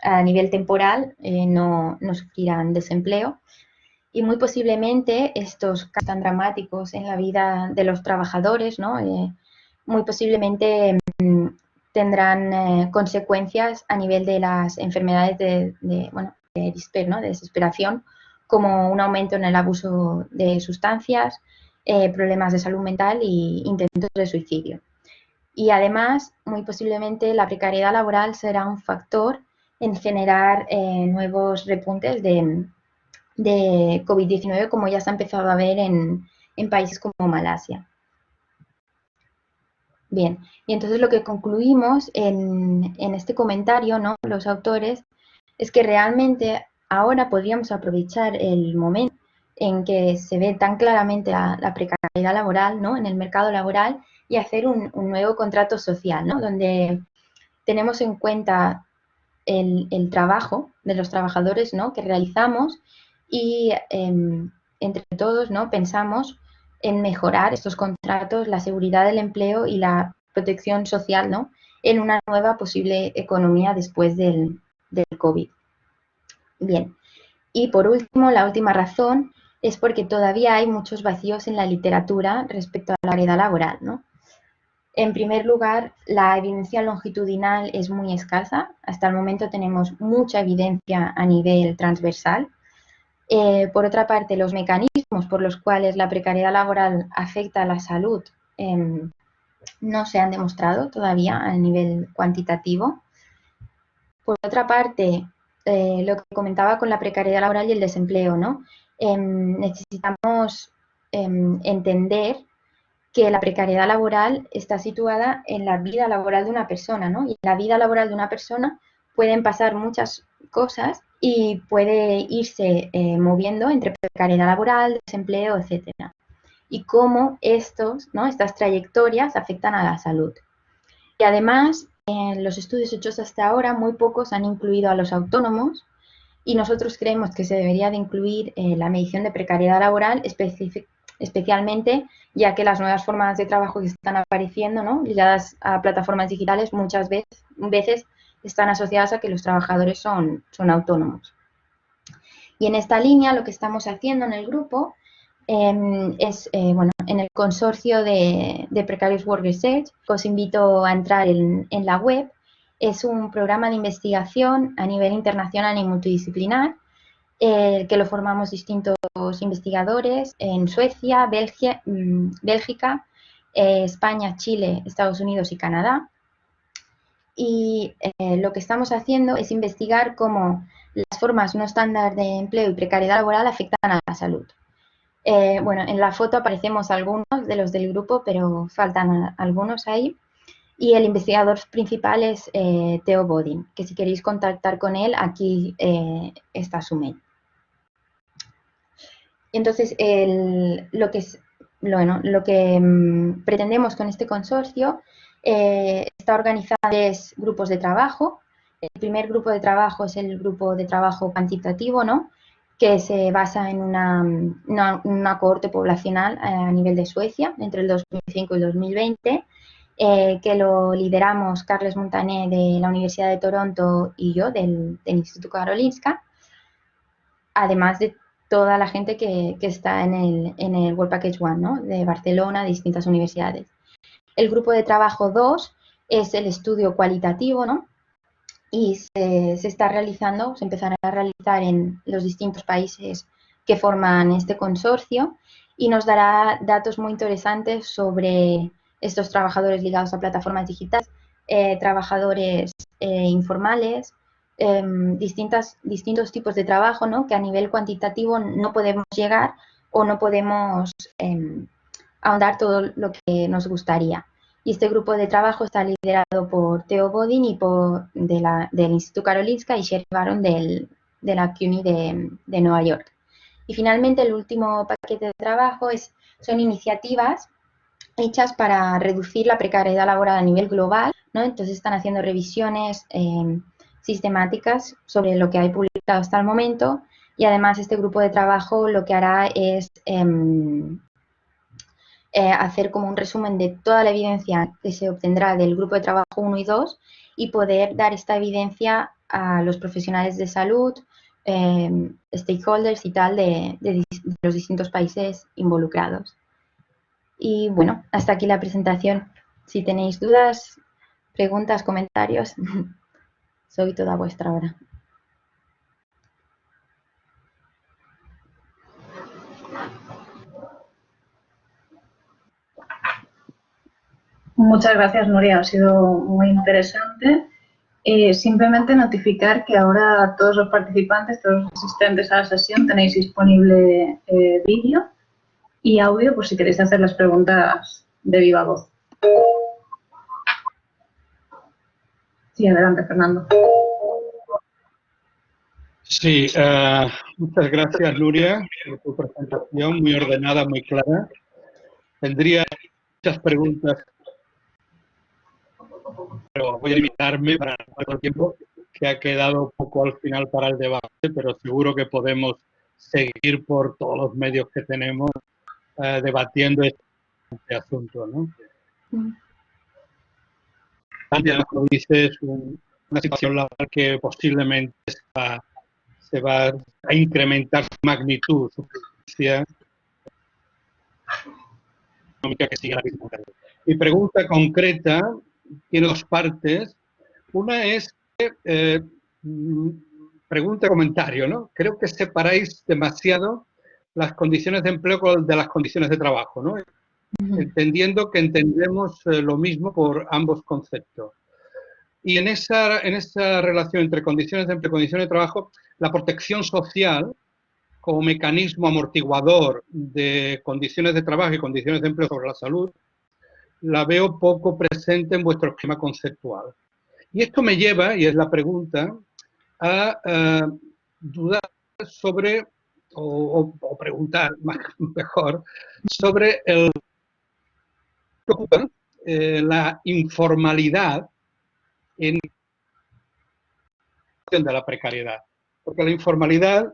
a nivel temporal, no sufrirán desempleo. Y muy posiblemente estos casos tan dramáticos en la vida de los trabajadores, ¿no? Muy posiblemente tendrán consecuencias a nivel de las enfermedades de desesperación, como un aumento en el abuso de sustancias, problemas de salud mental e intentos de suicidio. Y además, muy posiblemente, la precariedad laboral será un factor en generar nuevos repuntes de COVID-19, como ya se ha empezado a ver en países como Malasia. Bien, y entonces lo que concluimos en este comentario, ¿no?, los autores, es que realmente ahora podríamos aprovechar el momento en que se ve tan claramente la precariedad laboral, ¿no?, en el mercado laboral, y hacer un nuevo contrato social, ¿no?, donde tenemos en cuenta el trabajo de los trabajadores, ¿no?, que realizamos, y entre todos, ¿no?, pensamos en mejorar estos contratos, la seguridad del empleo y la protección social, ¿no?, en una nueva posible economía después del COVID. Bien, y por último, la última razón es porque todavía hay muchos vacíos en la literatura respecto a la precariedad laboral, ¿no? En primer lugar, la evidencia longitudinal es muy escasa. Hasta el momento tenemos mucha evidencia a nivel transversal. Por otra parte, los mecanismos por los cuales la precariedad laboral afecta a la salud no se han demostrado todavía a nivel cuantitativo. Por otra parte, lo que comentaba con la precariedad laboral y el desempleo, ¿no? Necesitamos entender que la precariedad laboral está situada en la vida laboral de una persona, ¿no? Y en la vida laboral de una persona pueden pasar muchas cosas y puede irse moviendo entre precariedad laboral, desempleo, etcétera. Y cómo estas trayectorias afectan a la salud. Y además, en los estudios hechos hasta ahora, muy pocos han incluido a los autónomos, y nosotros creemos que se debería de incluir la medición de precariedad laboral especialmente ya que las nuevas formas de trabajo que están apareciendo, ¿no?, ligadas a plataformas digitales, muchas veces están asociadas a que los trabajadores son autónomos. Y en esta línea lo que estamos haciendo en el grupo es, en el consorcio de Precarious Work Research, que os invito a entrar en la web, es un programa de investigación a nivel internacional y multidisciplinar, que lo formamos distintos investigadores en Suecia, Bélgica, España, Chile, Estados Unidos y Canadá. Y lo que estamos haciendo es investigar cómo las formas no estándar de empleo y precariedad laboral afectan a la salud. Bueno, en la foto aparecemos algunos de los del grupo, pero faltan algunos ahí. Y el investigador principal es Theo Bodin, que si queréis contactar con él, aquí está su mail. Entonces, lo que pretendemos con este consorcio está organizado en 3 grupos de trabajo. El primer grupo de trabajo es el grupo de trabajo cuantitativo, ¿no?, que se basa en una cohorte poblacional a nivel de Suecia entre el 2005 y el 2020, que lo lideramos Carles Montaner de la Universidad de Toronto y yo del Instituto Karolinska, además de toda la gente que está en el World Package One, ¿no?, de Barcelona, de distintas universidades. El grupo de trabajo 2 es el estudio cualitativo, ¿no?, y se empezará a realizar en los distintos países que forman este consorcio y nos dará datos muy interesantes sobre estos trabajadores ligados a plataformas digitales, trabajadores informales, distintos tipos de trabajo, ¿no?, que a nivel cuantitativo no podemos llegar o no podemos ahondar todo lo que nos gustaría. Y este grupo de trabajo está liderado por Theo Bodin y del Instituto Karolinska y Sherry Baron de la CUNY de Nueva York. Y finalmente el último paquete de trabajo son iniciativas hechas para reducir la precariedad laboral a nivel global, ¿no? Entonces están haciendo revisiones sistemáticas sobre lo que hay publicado hasta el momento y además este grupo de trabajo lo que hará es hacer como un resumen de toda la evidencia que se obtendrá del grupo de trabajo 1 y 2 y poder dar esta evidencia a los profesionales de salud, stakeholders y tal de los distintos países involucrados. Y bueno, hasta aquí la presentación. Si tenéis dudas, preguntas, comentarios, soy toda vuestra ahora. Muchas gracias, Nuria. Ha sido muy interesante. Simplemente notificar que ahora todos los participantes, todos los asistentes a la sesión, tenéis disponible vídeo y audio por si queréis hacer las preguntas de viva voz. Sí, adelante, Fernando. Sí, muchas gracias, Nuria, por tu presentación, muy ordenada, muy clara. Tendría muchas preguntas, pero voy a limitarme para no perder tiempo, que ha quedado poco al final para el debate, pero seguro que podemos seguir por todos los medios que tenemos debatiendo este asunto, ¿no? Como dices, una situación laboral que posiblemente se va a incrementar su magnitud, su presencia económica que sigue la misma. Mi pregunta concreta tiene 2 partes. Una es pregunta y comentario, ¿no? Creo que separáis demasiado las condiciones de empleo de las condiciones de trabajo, ¿no? Entendiendo que entendemos lo mismo por ambos conceptos. Y en esa relación entre condiciones de empleo y condiciones de trabajo, la protección social como mecanismo amortiguador de condiciones de trabajo y condiciones de empleo sobre la salud, la veo poco presente en vuestro esquema conceptual. Y esto me lleva, y es la pregunta, a dudar sobre, o preguntar mejor, sobre la informalidad en de la precariedad. Porque la informalidad,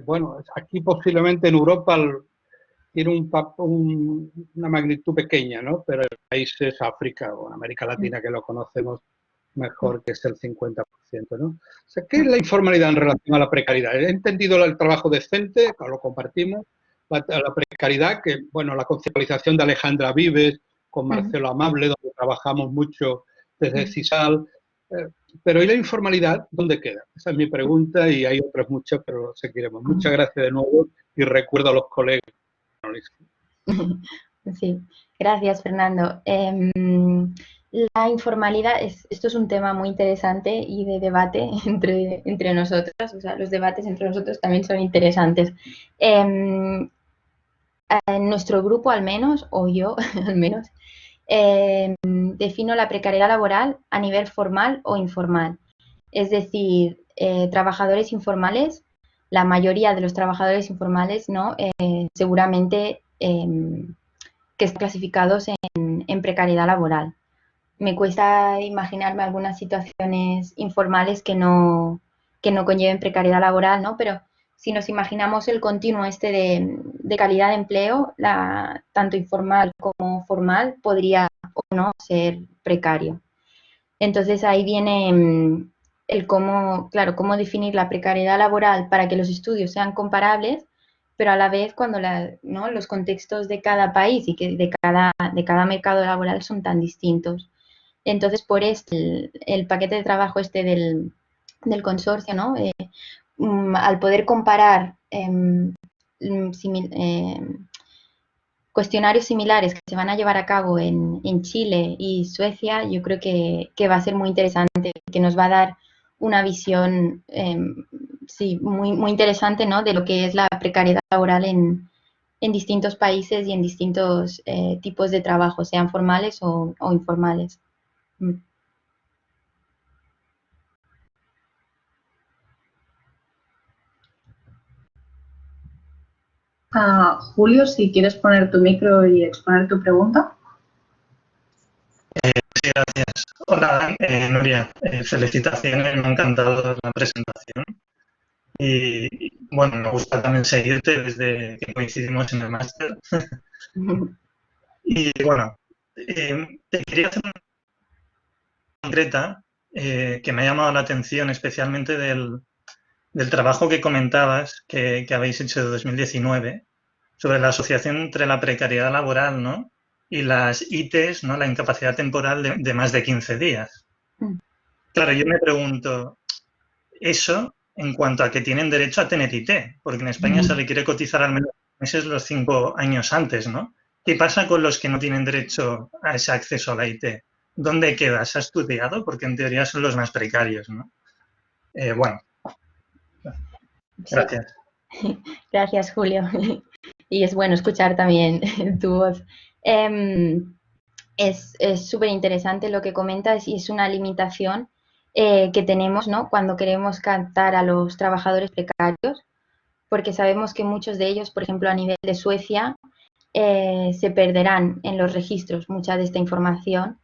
bueno, aquí posiblemente en Europa tiene una magnitud pequeña, ¿no? Pero en países, África o en América Latina, que lo conocemos mejor, que es el 50%, ¿no? O sea, ¿qué es la informalidad en relación a la precariedad? He entendido el trabajo decente, lo compartimos, la precariedad, que, bueno, la conceptualización de Alejandra Vives con Marcelo Amable, donde trabajamos mucho desde CISAL, pero ¿y la informalidad dónde queda? Esa es mi pregunta y hay otras muchas, pero seguiremos. Muchas gracias de nuevo y recuerdo a los colegas. Sí, gracias, Fernando. La informalidad, esto es un tema muy interesante y de debate entre nosotros, o sea, los debates entre nosotros también son interesantes. En nuestro grupo al menos, o yo al menos, defino la precariedad laboral a nivel formal o informal. Es decir, trabajadores informales, la mayoría de los trabajadores informales, ¿no? Seguramente que están clasificados en precariedad laboral. Me cuesta imaginarme algunas situaciones informales que no conlleven precariedad laboral, ¿no? Pero si nos imaginamos el continuo este de calidad de empleo, tanto informal como formal podría o no ser precario. Entonces ahí viene el cómo, claro, cómo definir la precariedad laboral para que los estudios sean comparables, pero a la vez cuando ¿no? los contextos de cada país y que de cada mercado laboral son tan distintos. Entonces, por esto, el paquete de trabajo este del consorcio, ¿no? Al poder comparar cuestionarios similares que se van a llevar a cabo en Chile y Suecia, yo creo que va a ser muy interesante, que nos va a dar una visión sí, muy, muy interesante, ¿no? De lo que es la precariedad laboral en distintos países y en distintos tipos de trabajo, sean formales o informales. Julio, si quieres poner tu micro y exponer tu pregunta. Sí, gracias. Hola, Nuria. Felicitaciones, me ha encantado la presentación. Y bueno, me gusta también seguirte desde que coincidimos en el máster. Y bueno, te quería hacer una pregunta concreta que me ha llamado la atención, especialmente del trabajo que comentabas que habéis hecho de 2019 sobre la asociación entre la precariedad laboral, ¿no? Y las ITs, ¿no? La incapacidad temporal de más de 15 días. Claro, yo me pregunto, eso en cuanto a que tienen derecho a tener IT, porque en España se le quiere cotizar al menos meses los 5 años antes, ¿no? ¿Qué pasa con los que no tienen derecho a ese acceso a la IT? ¿Dónde queda? ¿Se ha estudiado? Porque en teoría son los más precarios, ¿no? Bueno, gracias. Sí. Gracias, Julio. Y es bueno escuchar también tu voz. Es súper interesante lo que comentas y es una limitación que tenemos, ¿no? Cuando queremos captar a los trabajadores precarios, porque sabemos que muchos de ellos, por ejemplo, a nivel de Suecia, se perderán en los registros mucha de esta información,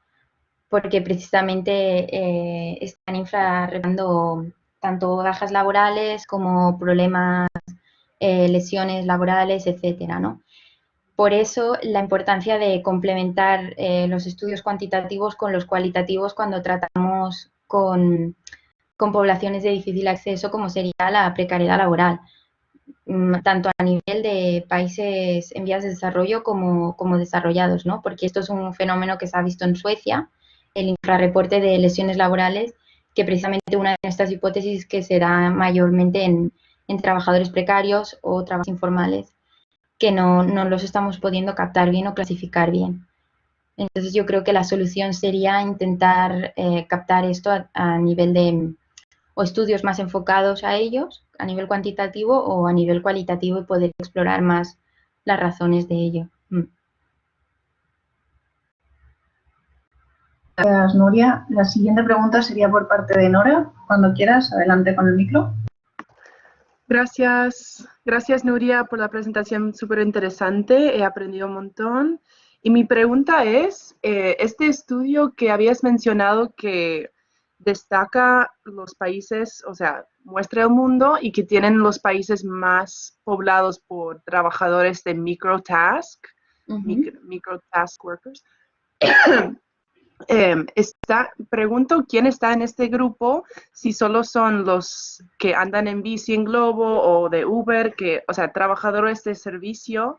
porque precisamente están infrarreglando tanto bajas laborales como problemas, lesiones laborales, etcétera, ¿no? Por eso la importancia de complementar los estudios cuantitativos con los cualitativos cuando tratamos con poblaciones de difícil acceso como sería la precariedad laboral, tanto a nivel de países en vías de desarrollo como desarrollados, ¿no? Porque esto es un fenómeno que se ha visto en Suecia, el infrarreporte de lesiones laborales, que precisamente una de estas hipótesis que se da mayormente en trabajadores precarios o trabajos informales, que no los estamos pudiendo captar bien o clasificar bien. Entonces yo creo que la solución sería intentar captar esto a nivel de o estudios más enfocados a ellos, a nivel cuantitativo o a nivel cualitativo y poder explorar más las razones de ello. Gracias, Nuria. La siguiente pregunta sería por parte de Nora. Cuando quieras, adelante con el micro. Gracias, Nuria, por la presentación súper interesante. He aprendido un montón. Y mi pregunta es, este estudio que habías mencionado que destaca los países, o sea, muestra el mundo y que tienen los países más poblados por trabajadores de microtask, microtask workers. Pregunto quién está en este grupo, si solo son los que andan en bici en Globo o de Uber, o sea, trabajadores de servicio,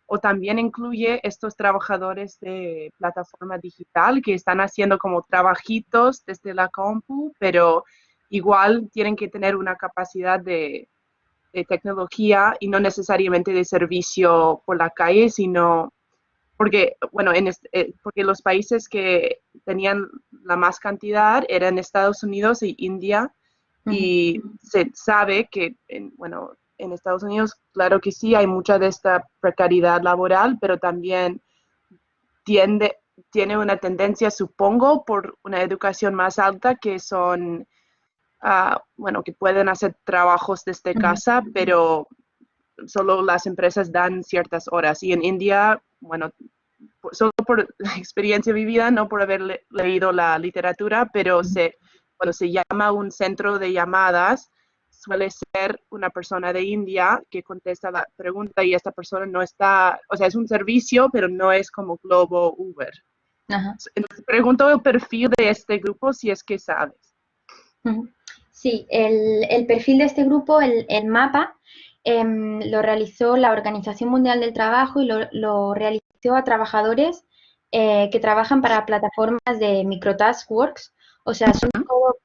o también incluye estos trabajadores de plataforma digital que están haciendo como trabajitos desde la compu, pero igual tienen que tener una capacidad de tecnología y no necesariamente de servicio por la calle, sino porque, bueno, porque los países que tenían la más cantidad eran Estados Unidos e India. Y se sabe que, bueno, en Estados Unidos, claro que sí, hay mucha de esta precariedad laboral, pero también tiene una tendencia, supongo, por una educación más alta, que son, bueno, que pueden hacer trabajos desde casa, pero solo las empresas dan ciertas horas. Y en India, bueno, solo por experiencia vivida, no por haber leído la literatura, pero cuando se llama un centro de llamadas, suele ser una persona de India que contesta la pregunta y esta persona no está, o sea, es un servicio, pero no es como Globo, Uber. Ajá. Entonces, pregunto el perfil de este grupo si es que sabes. Sí, el perfil de este grupo, el mapa, lo realizó la Organización Mundial del Trabajo y lo realizó a trabajadores que trabajan para plataformas de microtask works, o sea, son todo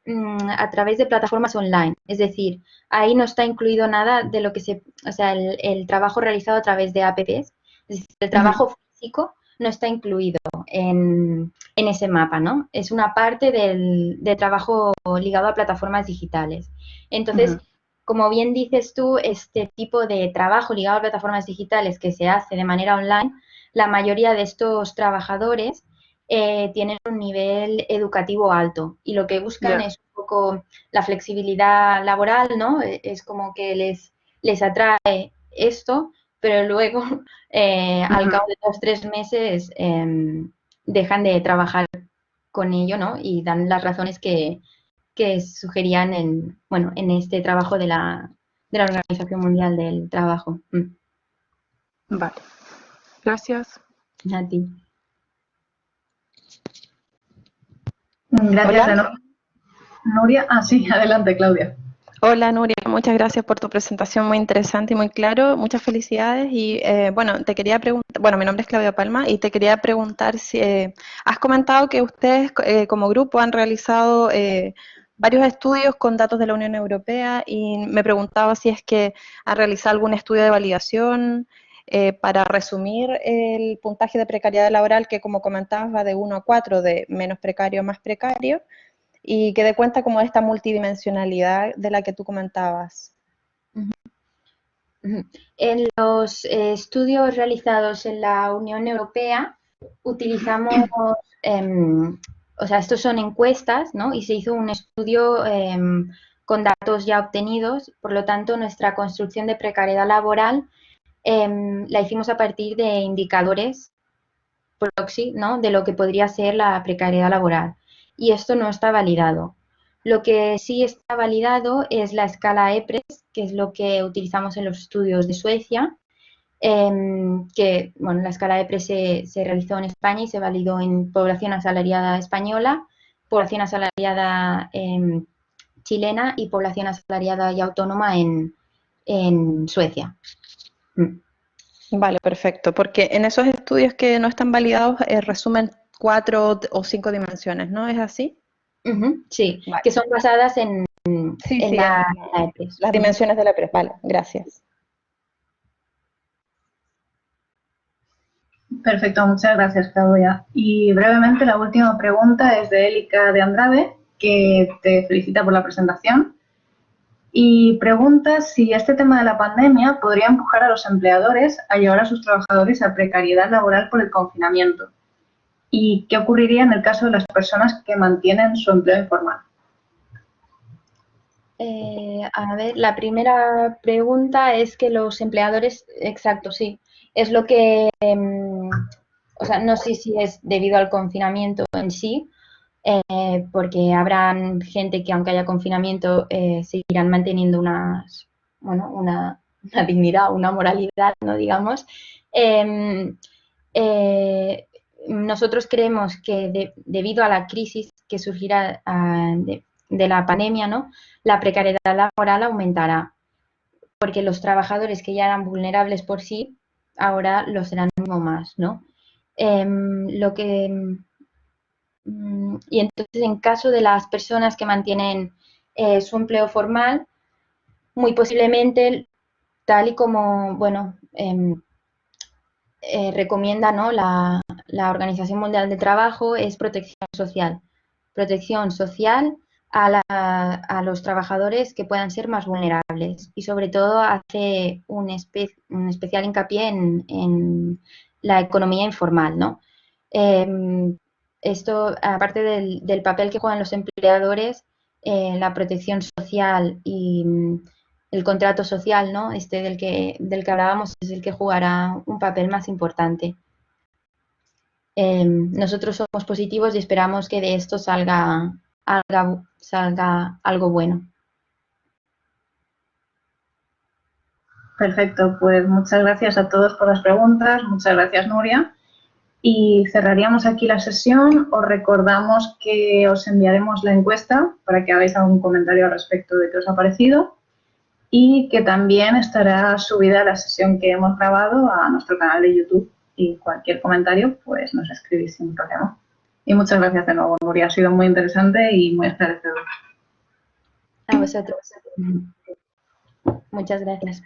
a través de plataformas online, es decir, ahí no está incluido nada de lo que o sea, el trabajo realizado a través de apps, es decir, el trabajo físico no está incluido en ese mapa, ¿no? Es una parte del trabajo ligado a plataformas digitales. Entonces, como bien dices tú, este tipo de trabajo ligado a plataformas digitales que se hace de manera online, la mayoría de estos trabajadores tienen un nivel educativo alto y lo que buscan es un poco la flexibilidad laboral, ¿no? Es como que les atrae esto, pero luego al cabo de 2 o 3 meses dejan de trabajar con ello, ¿no? Y dan las razones que sugerían en este trabajo de la Organización Mundial del Trabajo. Vale. Gracias. A ti. Gracias, Nuria. Sí, adelante, Claudia. Hola Nuria, muchas gracias por tu presentación, muy interesante y muy claro, muchas felicidades y bueno, te quería preguntar, bueno, mi nombre es Claudia Palma y te quería preguntar si has comentado que ustedes como grupo han realizado varios estudios con datos de la Unión Europea y me preguntaba si es que han realizado algún estudio de validación para resumir el puntaje de precariedad laboral que como comentabas va de 1 a 4, de menos precario a más precario, y que dé cuenta como de esta multidimensionalidad de la que tú comentabas. En los estudios realizados en la Unión Europea utilizamos, o sea, estos son encuestas, ¿no? Y se hizo un estudio con datos ya obtenidos, por lo tanto, nuestra construcción de precariedad laboral la hicimos a partir de indicadores proxy, ¿no? De lo que podría ser la precariedad laboral. Y esto no está validado. Lo que sí está validado es la escala EPRES, que es lo que utilizamos en los estudios de Suecia, que, bueno, la escala EPRES se realizó en España y se validó en población asalariada española, población asalariada chilena y población asalariada y autónoma en Suecia. Vale, perfecto, porque en esos estudios que no están validados resumen 4 o 5 dimensiones, ¿no? ¿Es así? Sí, vale. Que son basadas en la EPRES. Las dimensiones de la EPRES, vale, gracias. Perfecto, muchas gracias, Claudia. Y brevemente la última pregunta es de Élica de Andrade, que te felicita por la presentación y pregunta si este tema de la pandemia podría empujar a los empleadores a llevar a sus trabajadores a precariedad laboral por el confinamiento. ¿Y qué ocurriría en el caso de las personas que mantienen su empleo informal? A ver, la primera pregunta es que los empleadores, exacto, sí, es lo que, o sea, no sé si es debido al confinamiento en sí, porque habrán gente que aunque haya confinamiento seguirán manteniendo una dignidad, una moralidad, ¿no? Digamos. Nosotros creemos que debido a la crisis que surgirá de la pandemia, ¿no? La precariedad laboral aumentará, porque los trabajadores que ya eran vulnerables por sí, ahora lo serán mucho más, ¿no? Y entonces, en caso de las personas que mantienen su empleo formal, muy posiblemente, tal y como, bueno, recomienda, ¿no?, la Organización Mundial del Trabajo es protección social. Protección social a los trabajadores que puedan ser más vulnerables y sobre todo hace un especial hincapié en la economía informal, ¿no? Esto, aparte del papel que juegan los empleadores, la protección social y el contrato social, ¿no?, del que hablábamos, es el que jugará un papel más importante. Nosotros somos positivos y esperamos que de esto salga algo bueno. Perfecto, pues muchas gracias a todos por las preguntas, muchas gracias Nuria. Y cerraríamos aquí la sesión. Os recordamos que os enviaremos la encuesta para que hagáis algún comentario al respecto de qué os ha parecido y que también estará subida la sesión que hemos grabado a nuestro canal de YouTube y cualquier comentario pues nos escribís sin problema. Y muchas gracias de nuevo, Nuria, ha sido muy interesante y muy esclarecedor. A vosotros. Muchas gracias.